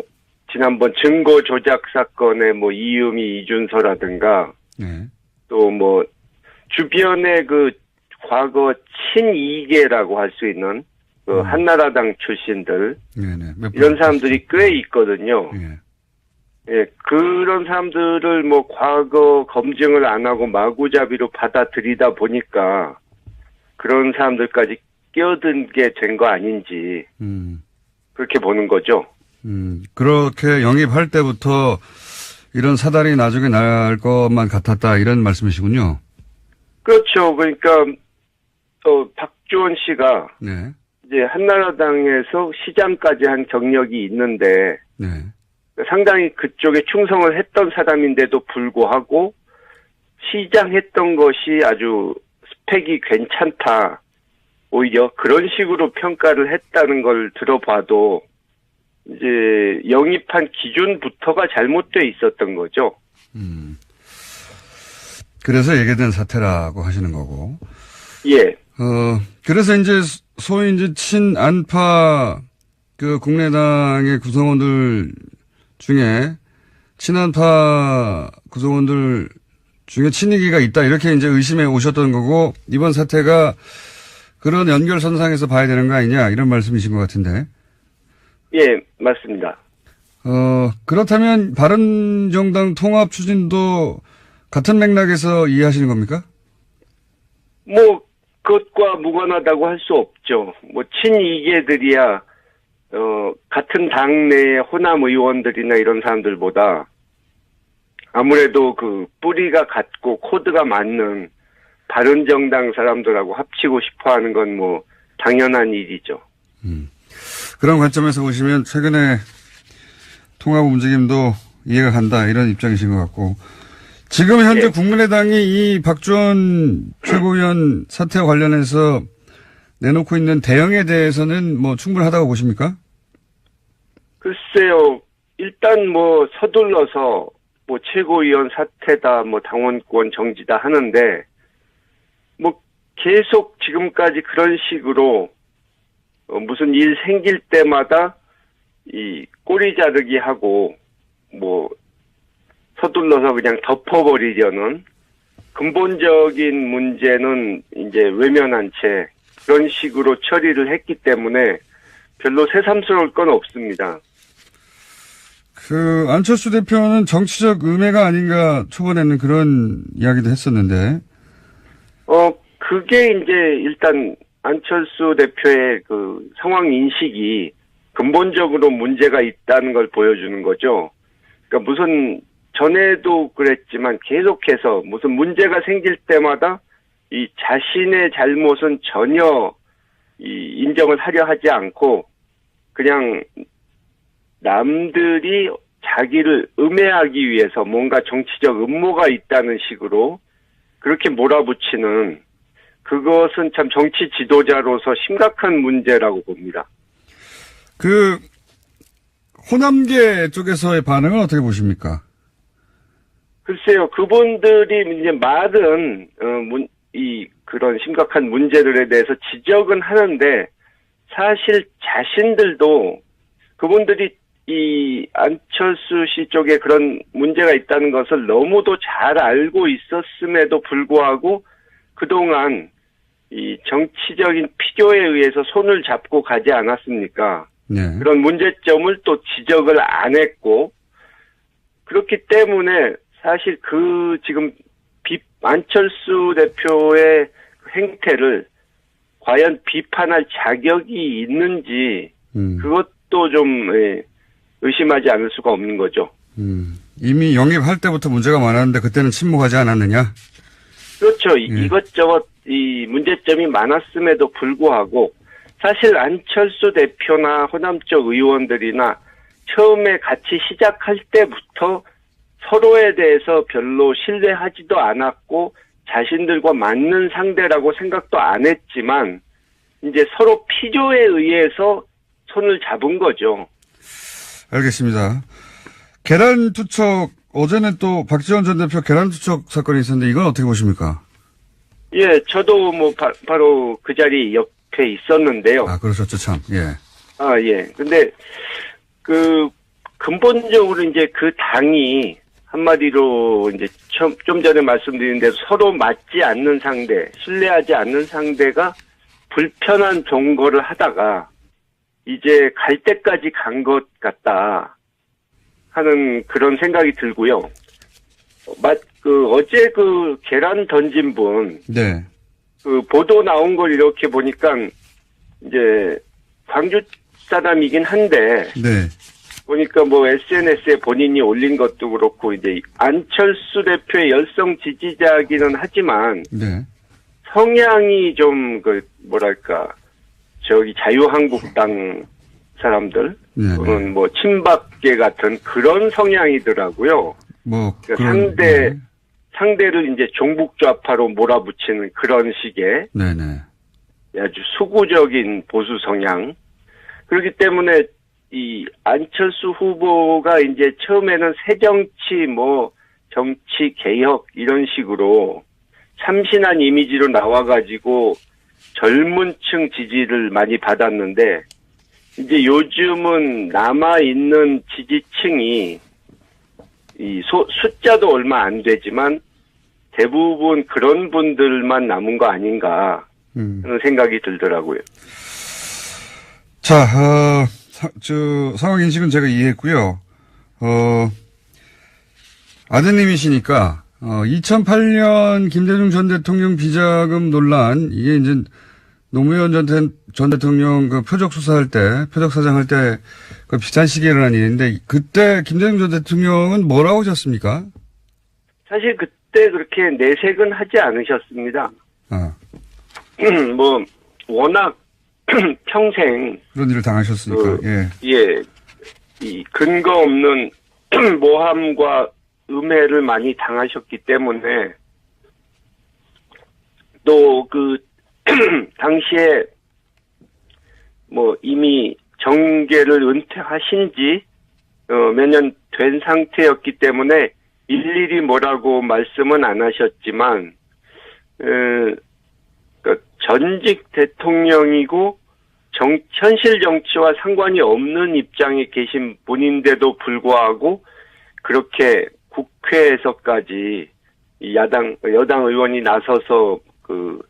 지난번 증거 조작 사건의 뭐 이유미 이준서라든가 네. 또 뭐 주변에 그 과거 친이계라고 할 수 있는 그 한나라당 출신들 네네. 이런 사람들이 꽤 있거든요. 예. 예, 그런 사람들을 뭐 과거 검증을 안 하고 마구잡이로 받아들이다 보니까 그런 사람들까지 끼어든 게 된 거 아닌지 그렇게 보는 거죠. 그렇게 영입할 때부터 이런 사달이 나중에 날 것만 같았다 이런 말씀이시군요. 그렇죠. 그러니까 박주원 씨가 네. 이제 한나라당에서 시장까지 한 경력이 있는데 네. 상당히 그쪽에 충성을 했던 사람인데도 불구하고 시장했던 것이 아주 스펙이 괜찮다. 오히려 그런 식으로 평가를 했다는 걸 들어봐도 이제 영입한 기준부터가 잘못돼 있었던 거죠. 그래서 예견된 사태라고 하시는 거고. 예. 그래서 이제 소위 이제 친안파 그 국민의당의 구성원들 중에 친한파 구성원들 중에 친이기가 있다 이렇게 이제 의심해 오셨던 거고 이번 사태가 그런 연결선상에서 봐야 되는 거 아니냐 이런 말씀이신 것 같은데. 예, 맞습니다. 그렇다면 바른정당 통합 추진도 같은 맥락에서 이해하시는 겁니까? 뭐 그것과 무관하다고 할 수 없죠. 뭐 친이계들이야 같은 당내의 호남 의원들이나 이런 사람들보다 아무래도 그 뿌리가 같고 코드가 맞는 바른정당 사람들하고 합치고 싶어 하는 건 뭐 당연한 일이죠. 그런 관점에서 보시면 최근에 통합 움직임도 이해가 간다 이런 입장이신 것 같고 지금 현재 예. 국민의당이 이 박주원 최고위원 사태와 관련해서 내놓고 있는 대응에 대해서는 뭐 충분하다고 보십니까? 글쎄요. 일단 뭐 서둘러서 뭐 최고위원 사퇴다 뭐 당원권 정지다 하는데 계속 지금까지 그런 식으로 무슨 일 생길 때마다 이 꼬리 자르기 하고 뭐 서둘러서 그냥 덮어버리려는 근본적인 문제는 이제 외면한 채 그런 식으로 처리를 했기 때문에 별로 새삼스러울 건 없습니다. 안철수 대표는 정치적 음해가 아닌가 초반에는 그런 이야기도 했었는데. 그게 이제 일단 안철수 대표의 그 상황 인식이 근본적으로 문제가 있다는 걸 보여주는 거죠. 그러니까 무슨 전에도 그랬지만 계속해서 무슨 문제가 생길 때마다 이 자신의 잘못은 전혀 인정을 하려 하지 않고 그냥 남들이 자기를 음해하기 위해서 뭔가 정치적 음모가 있다는 식으로 그렇게 몰아붙이는 그것은 참 정치 지도자로서 심각한 문제라고 봅니다. 호남계 쪽에서의 반응은 어떻게 보십니까? 글쎄요, 그분들이 이제 말은, 그런 심각한 문제들에 대해서 지적은 하는데, 사실 자신들도 그분들이 이 안철수 씨 쪽에 그런 문제가 있다는 것을 너무도 잘 알고 있었음에도 불구하고 그동안 이 정치적인 필요에 의해서 손을 잡고 가지 않았습니까? 네. 그런 문제점을 또 지적을 안 했고, 그렇기 때문에 사실 지금 안철수 대표의 행태를 과연 비판할 자격이 있는지, 그것도 좀 의심하지 않을 수가 없는 거죠. 이미 영입할 때부터 문제가 많았는데 그때는 침묵하지 않았느냐? 그렇죠. 이것저것 이 문제점이 많았음에도 불구하고 사실 안철수 대표나 호남 쪽 의원들이나 처음에 같이 시작할 때부터 서로에 대해서 별로 신뢰하지도 않았고 자신들과 맞는 상대라고 생각도 안 했지만 이제 서로 필요에 의해서 손을 잡은 거죠. 알겠습니다. 계란투척, 어제는 또 박지원 전 대표 계란투척 사건이 있었는데 이건 어떻게 보십니까? 예, 저도 뭐 바로 그 자리 옆에 있었는데요. 아, 그러셨죠, 참. 예. 예. 근데 근본적으로 이제 그 당이 한마디로 이제 좀 전에 말씀드린 대로 서로 맞지 않는 상대, 신뢰하지 않는 상대가 불편한 동거를 하다가 이제 갈 때까지 간 것 같다 하는 그런 생각이 들고요. 어제 계란 던진 분. 네. 보도 나온 걸 이렇게 보니까 이제 광주 사람이긴 한데. 네. 보니까 뭐 SNS에 본인이 올린 것도 그렇고 이제 안철수 대표의 열성 지지자이기는 하지만. 네. 성향이 좀 자유한국당 사람들, 또는 뭐 친박계 같은 그런 성향이더라고요. 그러니까 상대를 이제 종북좌파로 몰아붙이는 그런 식의 네네. 아주 수구적인 보수 성향. 그렇기 때문에 이 안철수 후보가 이제 처음에는 새정치 정치 개혁 이런 식으로 참신한 이미지로 나와가지고 젊은 층 지지를 많이 받았는데 이제 요즘은 남아있는 지지층이 숫자도 얼마 안 되지만 대부분 그런 분들만 남은 거 아닌가 하는 생각이 들더라고요. 자, 상황 인식은 제가 이해했고요. 아드님이시니까 2008년 김대중 전 대통령 비자금 논란, 이게 이제 노무현 전 대통령 표적 수사할 때, 표적 사장할 때 비슷한 시기에 일어난 일인데, 그때 김대중 전 대통령은 뭐라고 하셨습니까? 사실 그때 그렇게 내색은 하지 않으셨습니다. 워낙 평생. 그런 일을 당하셨으니까, 이 근거 없는 모함과 음해를 많이 당하셨기 때문에 또 당시에 이미 정계를 은퇴하신 지 몇 년 된 상태였기 때문에 일일이 뭐라고 말씀은 안 하셨지만 전직 대통령이고 현실 정치와 상관이 없는 입장에 계신 분인데도 불구하고 그렇게 국회에서까지 이 여당 의원이 나서서 그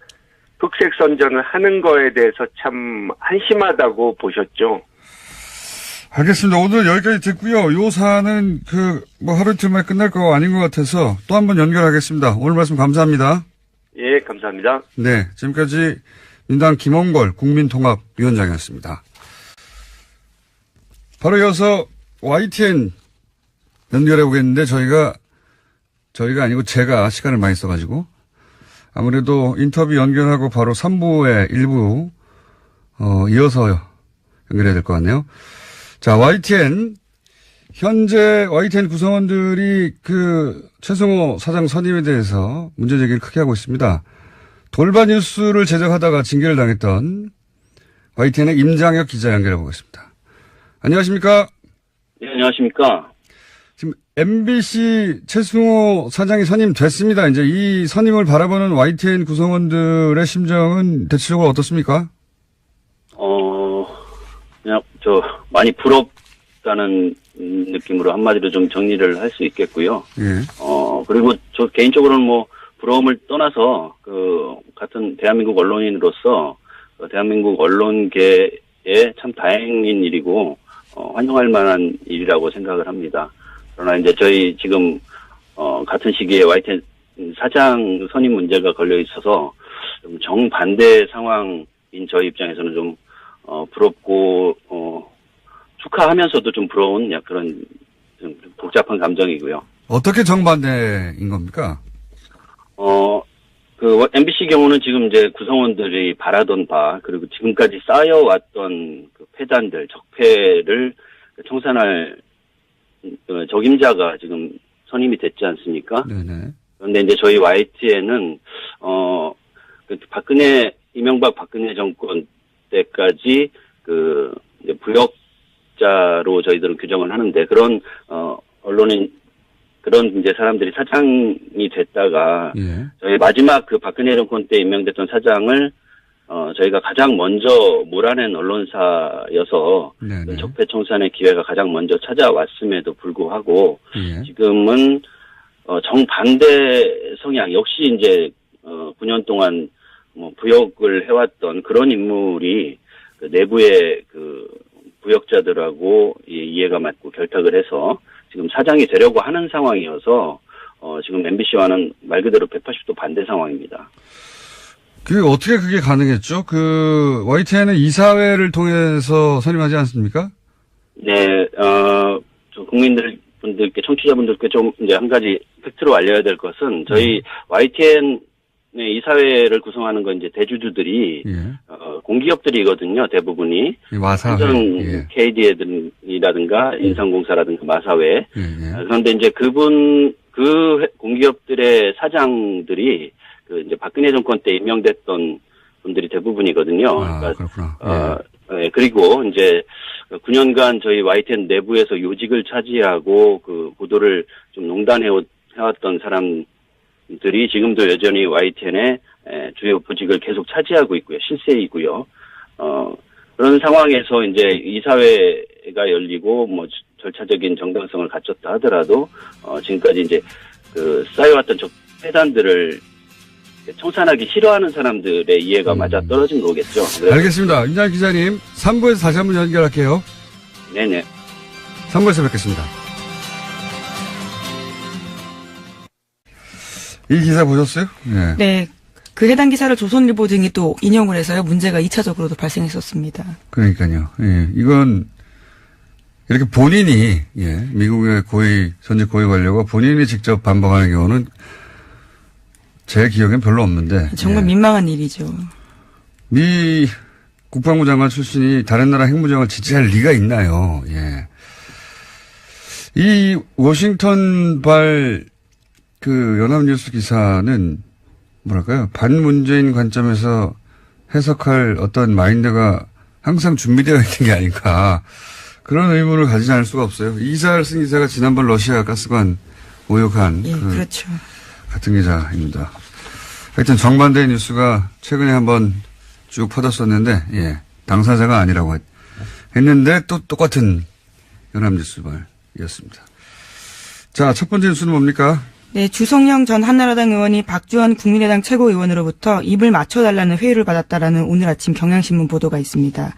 흑색 선전을 하는 거에 대해서 참 한심하다고 보셨죠. 알겠습니다. 오늘 여기까지 듣고요. 요 사안은 하루 이틀 만에 끝날 거 아닌 것 같아서 또 한 번 연결하겠습니다. 오늘 말씀 감사합니다. 예, 감사합니다. 네, 지금까지 민당 김홍걸 국민통합위원장이었습니다. 바로 이어서 YTN 연결해 보겠는데 저희가 아니고 제가 시간을 많이 써가지고 아무래도 인터뷰 연결하고 바로 3부의 일부 이어서 연결해야 될 것 같네요. 자, 현재 YTN 구성원들이 최승호 사장 선임에 대해서 문제 제기를 크게 하고 있습니다. 돌발 뉴스를 제작하다가 징계를 당했던 YTN의 임장혁 기자 연결해 보겠습니다. 안녕하십니까? 네, 안녕하십니까? 지금 MBC 최승호 사장이 선임됐습니다. 이제 이 선임을 바라보는 YTN 구성원들의 심정은 대체적으로 어떻습니까? 그냥 많이 부럽다는 느낌으로 한마디로 좀 정리를 할 수 있겠고요. 예. 그리고 저 개인적으로는 부러움을 떠나서 같은 대한민국 언론인으로서 대한민국 언론계에 참 다행인 일이고 환영할 만한 일이라고 생각을 합니다. 그러나 이제 저희 지금 같은 시기에 YTN 사장 선임 문제가 걸려 있어서 좀 정반대 상황인 저희 입장에서는 좀 부럽고 축하하면서도 좀 부러운 그런 좀 복잡한 감정이고요. 어떻게 정반대인 겁니까? MBC 경우는 지금 이제 구성원들이 바라던 바, 그리고 지금까지 쌓여왔던 폐단들, 적폐를 청산할 적임자가 지금 선임이 됐지 않습니까? 네네. 그런데 이제 저희 YTN은, 이명박 박근혜 정권 때까지 이제 부역자로 저희들은 규정을 하는데, 그런 이제 사람들이 사장이 됐다가, 예. 저희 마지막 박근혜 정권 때 임명됐던 사장을, 저희가 가장 먼저 몰아낸 언론사여서, 네네. 적폐 청산의 기회가 가장 먼저 찾아왔음에도 불구하고, 예. 지금은, 정반대 성향, 역시 이제, 9년 동안 부역을 해왔던 그런 인물이 내부의 부역자들하고 이해가 맞고 결탁을 해서 지금 사장이 되려고 하는 상황이어서 지금 MBC와는 말 그대로 180도 반대 상황입니다. 어떻게 그게 가능했죠? YTN은 이사회를 통해서 선임하지 않습니까? 네, 국민분들께, 청취자분들께 좀 이제 한 가지 팩트로 알려야 될 것은 저희 YTN 이사회를 구성하는 건 이제 대주주들이, 예. 공기업들이거든요, 대부분이. 마사회. 예. KD라든가 인삼공사라든가 마사회. 예. 그런데 이제 공기업들의 사장들이 이제 박근혜 정권 때 임명됐던 분들이 대부분이거든요. 그렇구나. 예, 그리고 이제 9년간 저희 YTN 내부에서 요직을 차지하고 보도를 좀 농단해왔던 사람들이 지금도 여전히 YTN의 주요 보직을 계속 차지하고 있고요. 실세이고요. 그런 상황에서 이제 이사회가 열리고 절차적인 정당성을 갖췄다 하더라도 지금까지 이제 쌓여왔던 폐단들을 청산하기 싫어하는 사람들의 이해가 맞아 떨어진 거겠죠. 알겠습니다. 임장 기자님, 3부에서 다시 한번 연결할게요. 네네. 3부에서 뵙겠습니다. 이 기사 보셨어요? 네. 네. 해당 기사를 조선일보 등이 또 인용을 해서요. 문제가 2차적으로도 발생했었습니다. 그러니까요. 예. 이건 이렇게 본인이 미국의 전직 고위 관료가 본인이 직접 반박하는 경우는 제 기억엔 별로 없는데. 정말 민망한 일이죠. 미 국방부 장관 출신이 다른 나라 핵무장을 지지할 리가 있나요? 예. 이 워싱턴발 연합뉴스 기사는 뭐랄까요? 반문재인 관점에서 해석할 어떤 마인드가 항상 준비되어 있는 게 아닌가. 그런 의문을 가지지 않을 수가 없어요. 이 기사를 쓴 기자가 지난번 러시아 가스관 모욕한. 예, 그렇죠. 같은 기자입니다. 하여튼 정반대의 뉴스가 최근에 한번 쭉 퍼졌었는데, 예, 당사자가 아니라고 했는데 또 똑같은 연합뉴스발이었습니다. 자, 첫 번째 뉴스는 뭡니까? 네, 주성영 전 한나라당 의원이 박주원 국민의당 최고위원으로부터 입을 맞춰달라는 회유를 받았다라는 오늘 아침 경향신문 보도가 있습니다.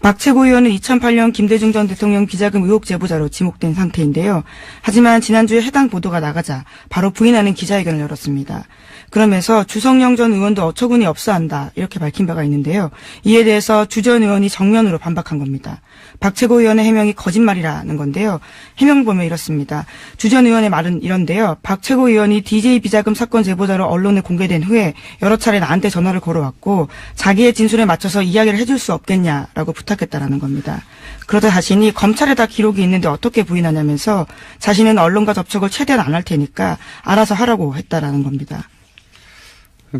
박 최고위원은 2008년 김대중 전 대통령 비자금 의혹 제보자로 지목된 상태인데요. 하지만 지난주에 해당 보도가 나가자 바로 부인하는 기자회견을 열었습니다. 그러면서 주성영 전 의원도 어처구니 없어 한다 이렇게 밝힌 바가 있는데요. 이에 대해서 주 전 의원이 정면으로 반박한 겁니다. 박 최고위원의 해명이 거짓말이라는 건데요. 해명 보면 이렇습니다. 주 전 의원의 말은 이런데요. 박 최고위원이 DJ 비자금 사건 제보자로 언론에 공개된 후에 여러 차례 나한테 전화를 걸어왔고 자기의 진술에 맞춰서 이야기를 해줄 수 없겠냐라고 부탁했다라는 겁니다. 그러다 자신이 검찰에 다 기록이 있는데 어떻게 부인하냐면서 자신은 언론과 접촉을 최대한 안 할 테니까 알아서 하라고 했다라는 겁니다.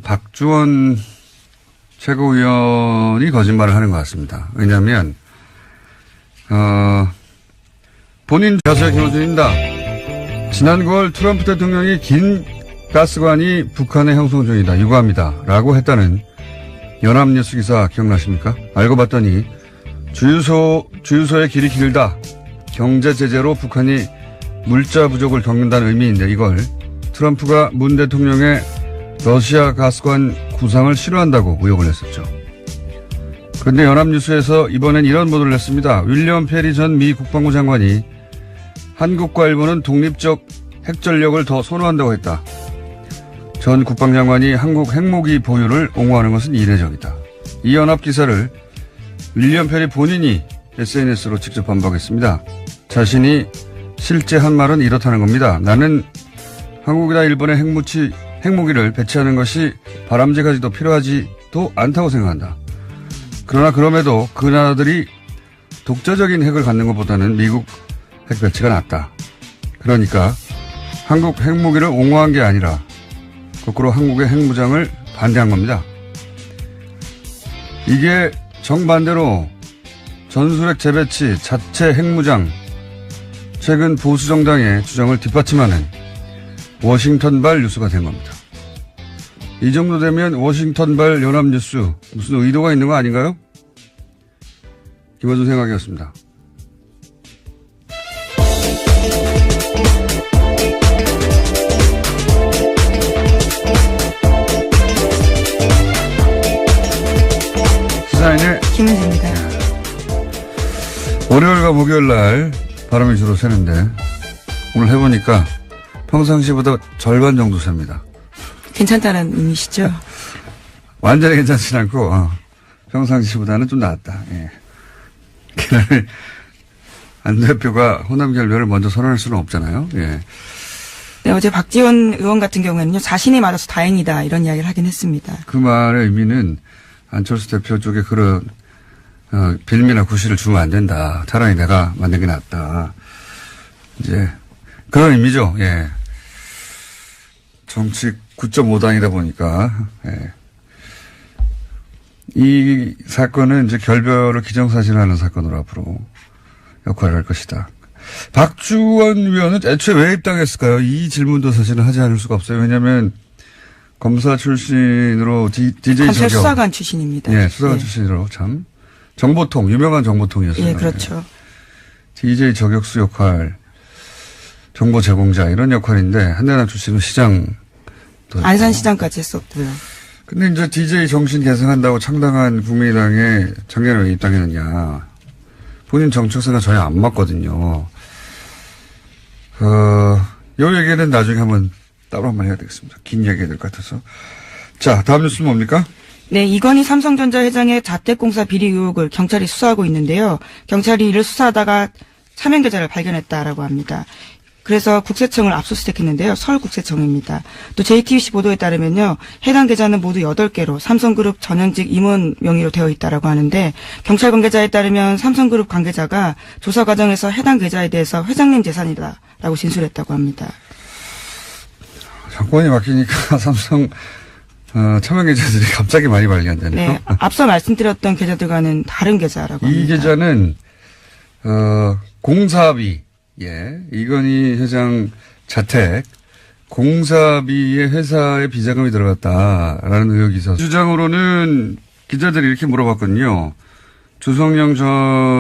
박주원 최고위원이 거짓말을 하는 것 같습니다. 왜냐하면 본인 자수의 김어준입니다. 지난 9월 트럼프 대통령이 긴 가스관이 북한에 형성 중이다. 유구합니다. 라고 했다는 연합뉴스 기사 기억나십니까? 알고 봤더니 주유소의 길이 길다. 경제 제재로 북한이 물자 부족을 겪는다는 의미인데 이걸 트럼프가 문 대통령의 러시아 가스관 구상을 싫어한다고 의혹을 했었죠. 그런데 연합뉴스에서 이번엔 이런 보도를 했습니다. 윌리엄 페리 전 미 국방부 장관이 한국과 일본은 독립적 핵전력을 더 선호한다고 했다. 전 국방장관이 한국 핵무기 보유를 옹호하는 것은 이례적이다. 이 연합기사를 윌리엄 페리 본인이 SNS로 직접 반박했습니다. 자신이 실제 한 말은 이렇다는 겁니다. 나는 한국이나 일본의 핵무기를 배치하는 것이 바람직하지도 필요하지도 않다고 생각한다. 그러나 그럼에도 그 나라들이 독자적인 핵을 갖는 것보다는 미국 핵 배치가 낫다. 그러니까 한국 핵무기를 옹호한 게 아니라 거꾸로 한국의 핵무장을 반대한 겁니다. 이게 정반대로 전술핵 재배치, 자체 핵무장, 최근 보수정당의 주장을 뒷받침하는 워싱턴발 뉴스가 된 겁니다. 이 정도 되면 워싱턴발 연합뉴스 무슨 의도가 있는 거 아닌가요? 김어준 생각이었습니다. 시사인의 김은지입니다. 월요일과 목요일 날 바람이 주로 새는데 오늘 해보니까 평상시보다 절반 정도 셉니다. 괜찮다는 의미시죠? 완전히 괜찮진 않고 평상시보다는 좀 나았다. 예. 그날 안 대표가 호남 결별을 먼저 선언할 수는 없잖아요. 예. 네, 어제 박지원 의원 같은 경우에는요. 자신이 맞아서 다행이다 이런 이야기를 하긴 했습니다. 그 말의 의미는 안철수 대표 쪽에 그런 빌미나 구실을 주면 안 된다. 차라리 내가 만든 게 낫다. 이제 그런 의미죠. 예. 정치 9.5당이다 보니까 예. 이 사건은 이제 결별을 기정사실화하는 사건으로 앞으로 역할을 할 것이다. 박주원 위원은 애초에 왜 입당했을까요? 이 질문도 사실은 하지 않을 수가 없어요. 왜냐하면 검사 출신으로 DJ 검찰 저격. 수사관 출신입니다. 예, 수사관 출신으로 참 정보통 유명한 정보통이었어요. 예, 그렇죠. DJ 저격수 역할, 정보 제공자 이런 역할인데 한나라당 출신은 시장. 안산시장까지 했었고요. 근데 이제 DJ 정신 계승한다고 창당한 국민의당에 작년에 왜 입당했느냐. 본인 정책사가 전혀 안 맞거든요. 이 얘기는 나중에 한번 따로 한번 해야 되겠습니다. 긴 얘기가 될 것 같아서. 자, 다음 뉴스는 뭡니까? 네, 이건희 삼성전자 회장의 자택공사 비리 의혹을 경찰이 수사하고 있는데요. 경찰이 이를 수사하다가 차명 계좌를 발견했다라고 합니다. 그래서 국세청을 압수수색했는데요. 서울국세청입니다. 또 JTBC 보도에 따르면요. 해당 계좌는 모두 8개로 삼성그룹 전현직 임원 명의로 되어 있다라고 하는데 경찰 관계자에 따르면 삼성그룹 관계자가 조사 과정에서 해당 계좌에 대해서 회장님 재산이다라고 진술했다고 합니다. 정권이 바뀌니까 삼성 차명 계좌들이 갑자기 많이 발견되네요. 네, 앞서 말씀드렸던 계좌들과는 다른 계좌라고 합니다. 이 계좌는 공사비, 예, 이건희 회장 자택 공사비에 회사에 비자금이 들어갔다라는 의혹이 있어서 주장으로는 기자들이 이렇게 물어봤거든요. 주성영 전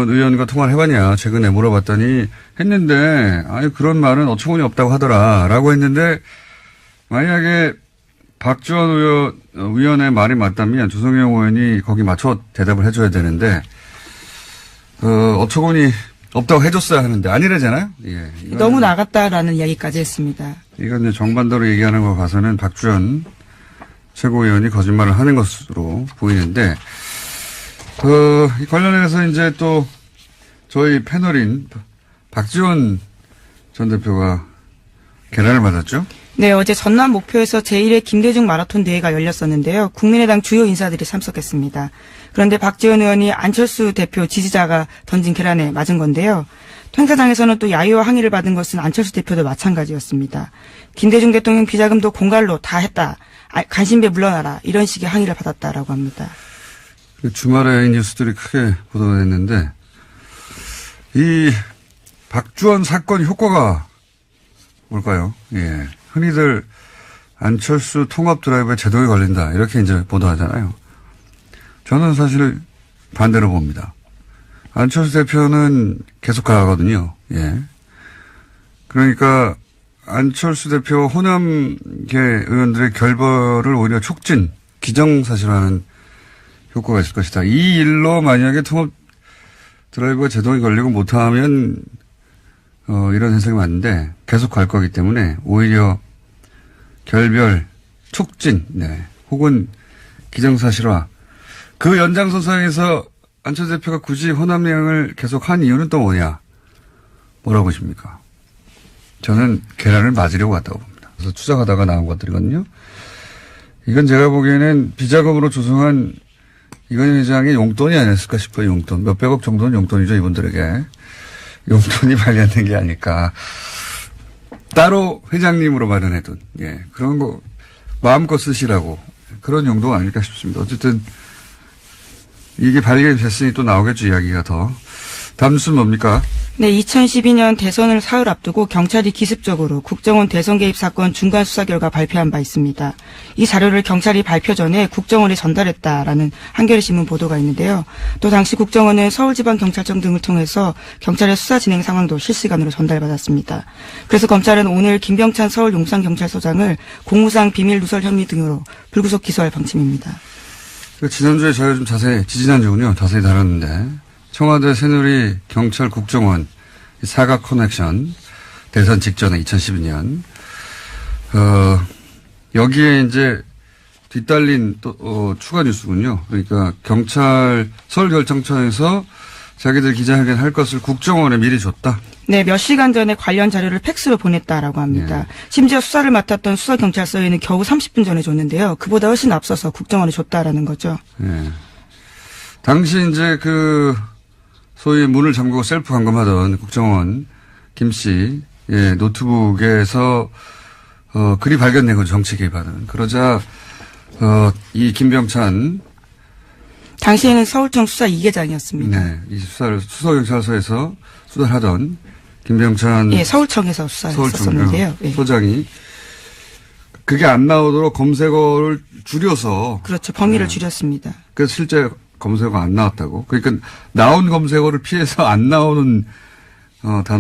의원과 통화를 해봤냐 최근에 물어봤더니 했는데 아니 그런 말은 어처구니 없다고 하더라라고 했는데 만약에 박지원 의원의 말이 맞다면 주성영 의원이 거기 맞춰 대답을 해줘야 되는데 어처구니 없다고 해줬어야 하는데 아니래잖아요. 예, 너무 나갔다라는 이야기까지 했습니다. 이건 이제 정반대로 얘기하는 거 봐서는 박지원 최고위원이 거짓말을 하는 것으로 보이는데 이 관련해서 이제 또 저희 패널인 박지원 전 대표가 계란을 맞았죠. 네, 어제 전남 목표에서 제1회 김대중 마라톤 대회가 열렸었는데요. 국민의당 주요 인사들이 참석했습니다. 그런데 박지원 의원이 안철수 대표 지지자가 던진 계란에 맞은 건데요. 행사장에서는 또 야유와 항의를 받은 것은 안철수 대표도 마찬가지였습니다. 김대중 대통령 비자금도 공갈로 다 했다. 간신배 물러나라. 이런 식의 항의를 받았다라고 합니다. 주말에 이 뉴스들이 크게 보도가 됐는데 이 박지원 사건 효과가 뭘까요? 예. 흔히들 안철수 통합 드라이브에 제동이 걸린다. 이렇게 이제 보도하잖아요. 저는 사실 반대로 봅니다. 안철수 대표는 계속 가거든요. 예. 그러니까 안철수 대표 호남계 의원들의 결벌을 오히려 촉진, 기정사실화하는 효과가 있을 것이다. 이 일로 만약에 통합 드라이브가 제동이 걸리고 못하면 이런 현상이 맞는데 계속 갈 거기 때문에 오히려 결별, 촉진, 네. 혹은 기정사실화. 그 연장선상에서 안철수 대표가 굳이 호남행을 계속 한 이유는 또 뭐냐? 뭐라고 보십니까? 저는 계란을 맞으려고 왔다고 봅니다. 그래서 추적하다가 나온 것들이거든요. 이건 제가 보기에는 비자금으로 조성한 이건희 회장의 용돈이 아니었을까 싶어요. 용돈. 몇백억 정도는 용돈이죠. 이분들에게. 용돈이 발견된 게 아닐까. 따로 회장님으로 마련해둔. 예. 그런 거 마음껏 쓰시라고. 그런 용도가 아닐까 싶습니다. 어쨌든 이게 발견됐으니 또 나오겠죠. 이야기가 더. 다음 뉴스는 뭡니까? 네, 2012년 대선을 사흘 앞두고 경찰이 기습적으로 국정원 대선 개입 사건 중간 수사 결과 발표한 바 있습니다. 이 자료를 경찰이 발표 전에 국정원에 전달했다라는 한겨레신문 보도가 있는데요. 또 당시 국정원은 서울지방경찰청 등을 통해서 경찰의 수사 진행 상황도 실시간으로 전달받았습니다. 그래서 검찰은 오늘 김병찬 서울 용산경찰서장을 공무상 비밀 누설 혐의 등으로 불구속 기소할 방침입니다. 지난주에 저희가 좀 지지난주군요. 자세히 다뤘는데. 청와대 새누리 경찰 국정원 사각 커넥션 대선 직전에 2012년 여기에 이제 뒤따른 또 추가 뉴스군요. 그러니까 경찰 서울결정청에서 자기들 기자회견 할 것을 국정원에 미리 줬다. 네, 몇 시간 전에 관련 자료를 팩스로 보냈다라고 합니다. 네. 심지어 수사를 맡았던 수서경찰서에는 겨우 30분 전에 줬는데요. 그보다 훨씬 앞서서 국정원에 줬다라는 거죠. 네. 당시 이제 소위 문을 잠그고 셀프 감금하던 국정원 김 씨, 예, 노트북에서, 글이 발견된 거죠. 정치 개입하는. 그러자, 이 김병찬. 당시에는 서울청 수사 2계장이었습니다. 네. 이 수서경찰서에서 수사를 하던 김병찬. 예, 서울청에서 수사를 했었는데요. 예. 소장이. 그게 안 나오도록 검색어를 줄여서. 그렇죠. 범위를 줄였습니다. 그래서 실제 검색어가 안 나왔다고. 그러니까 나온 검색어를 피해서 안 나오는 단어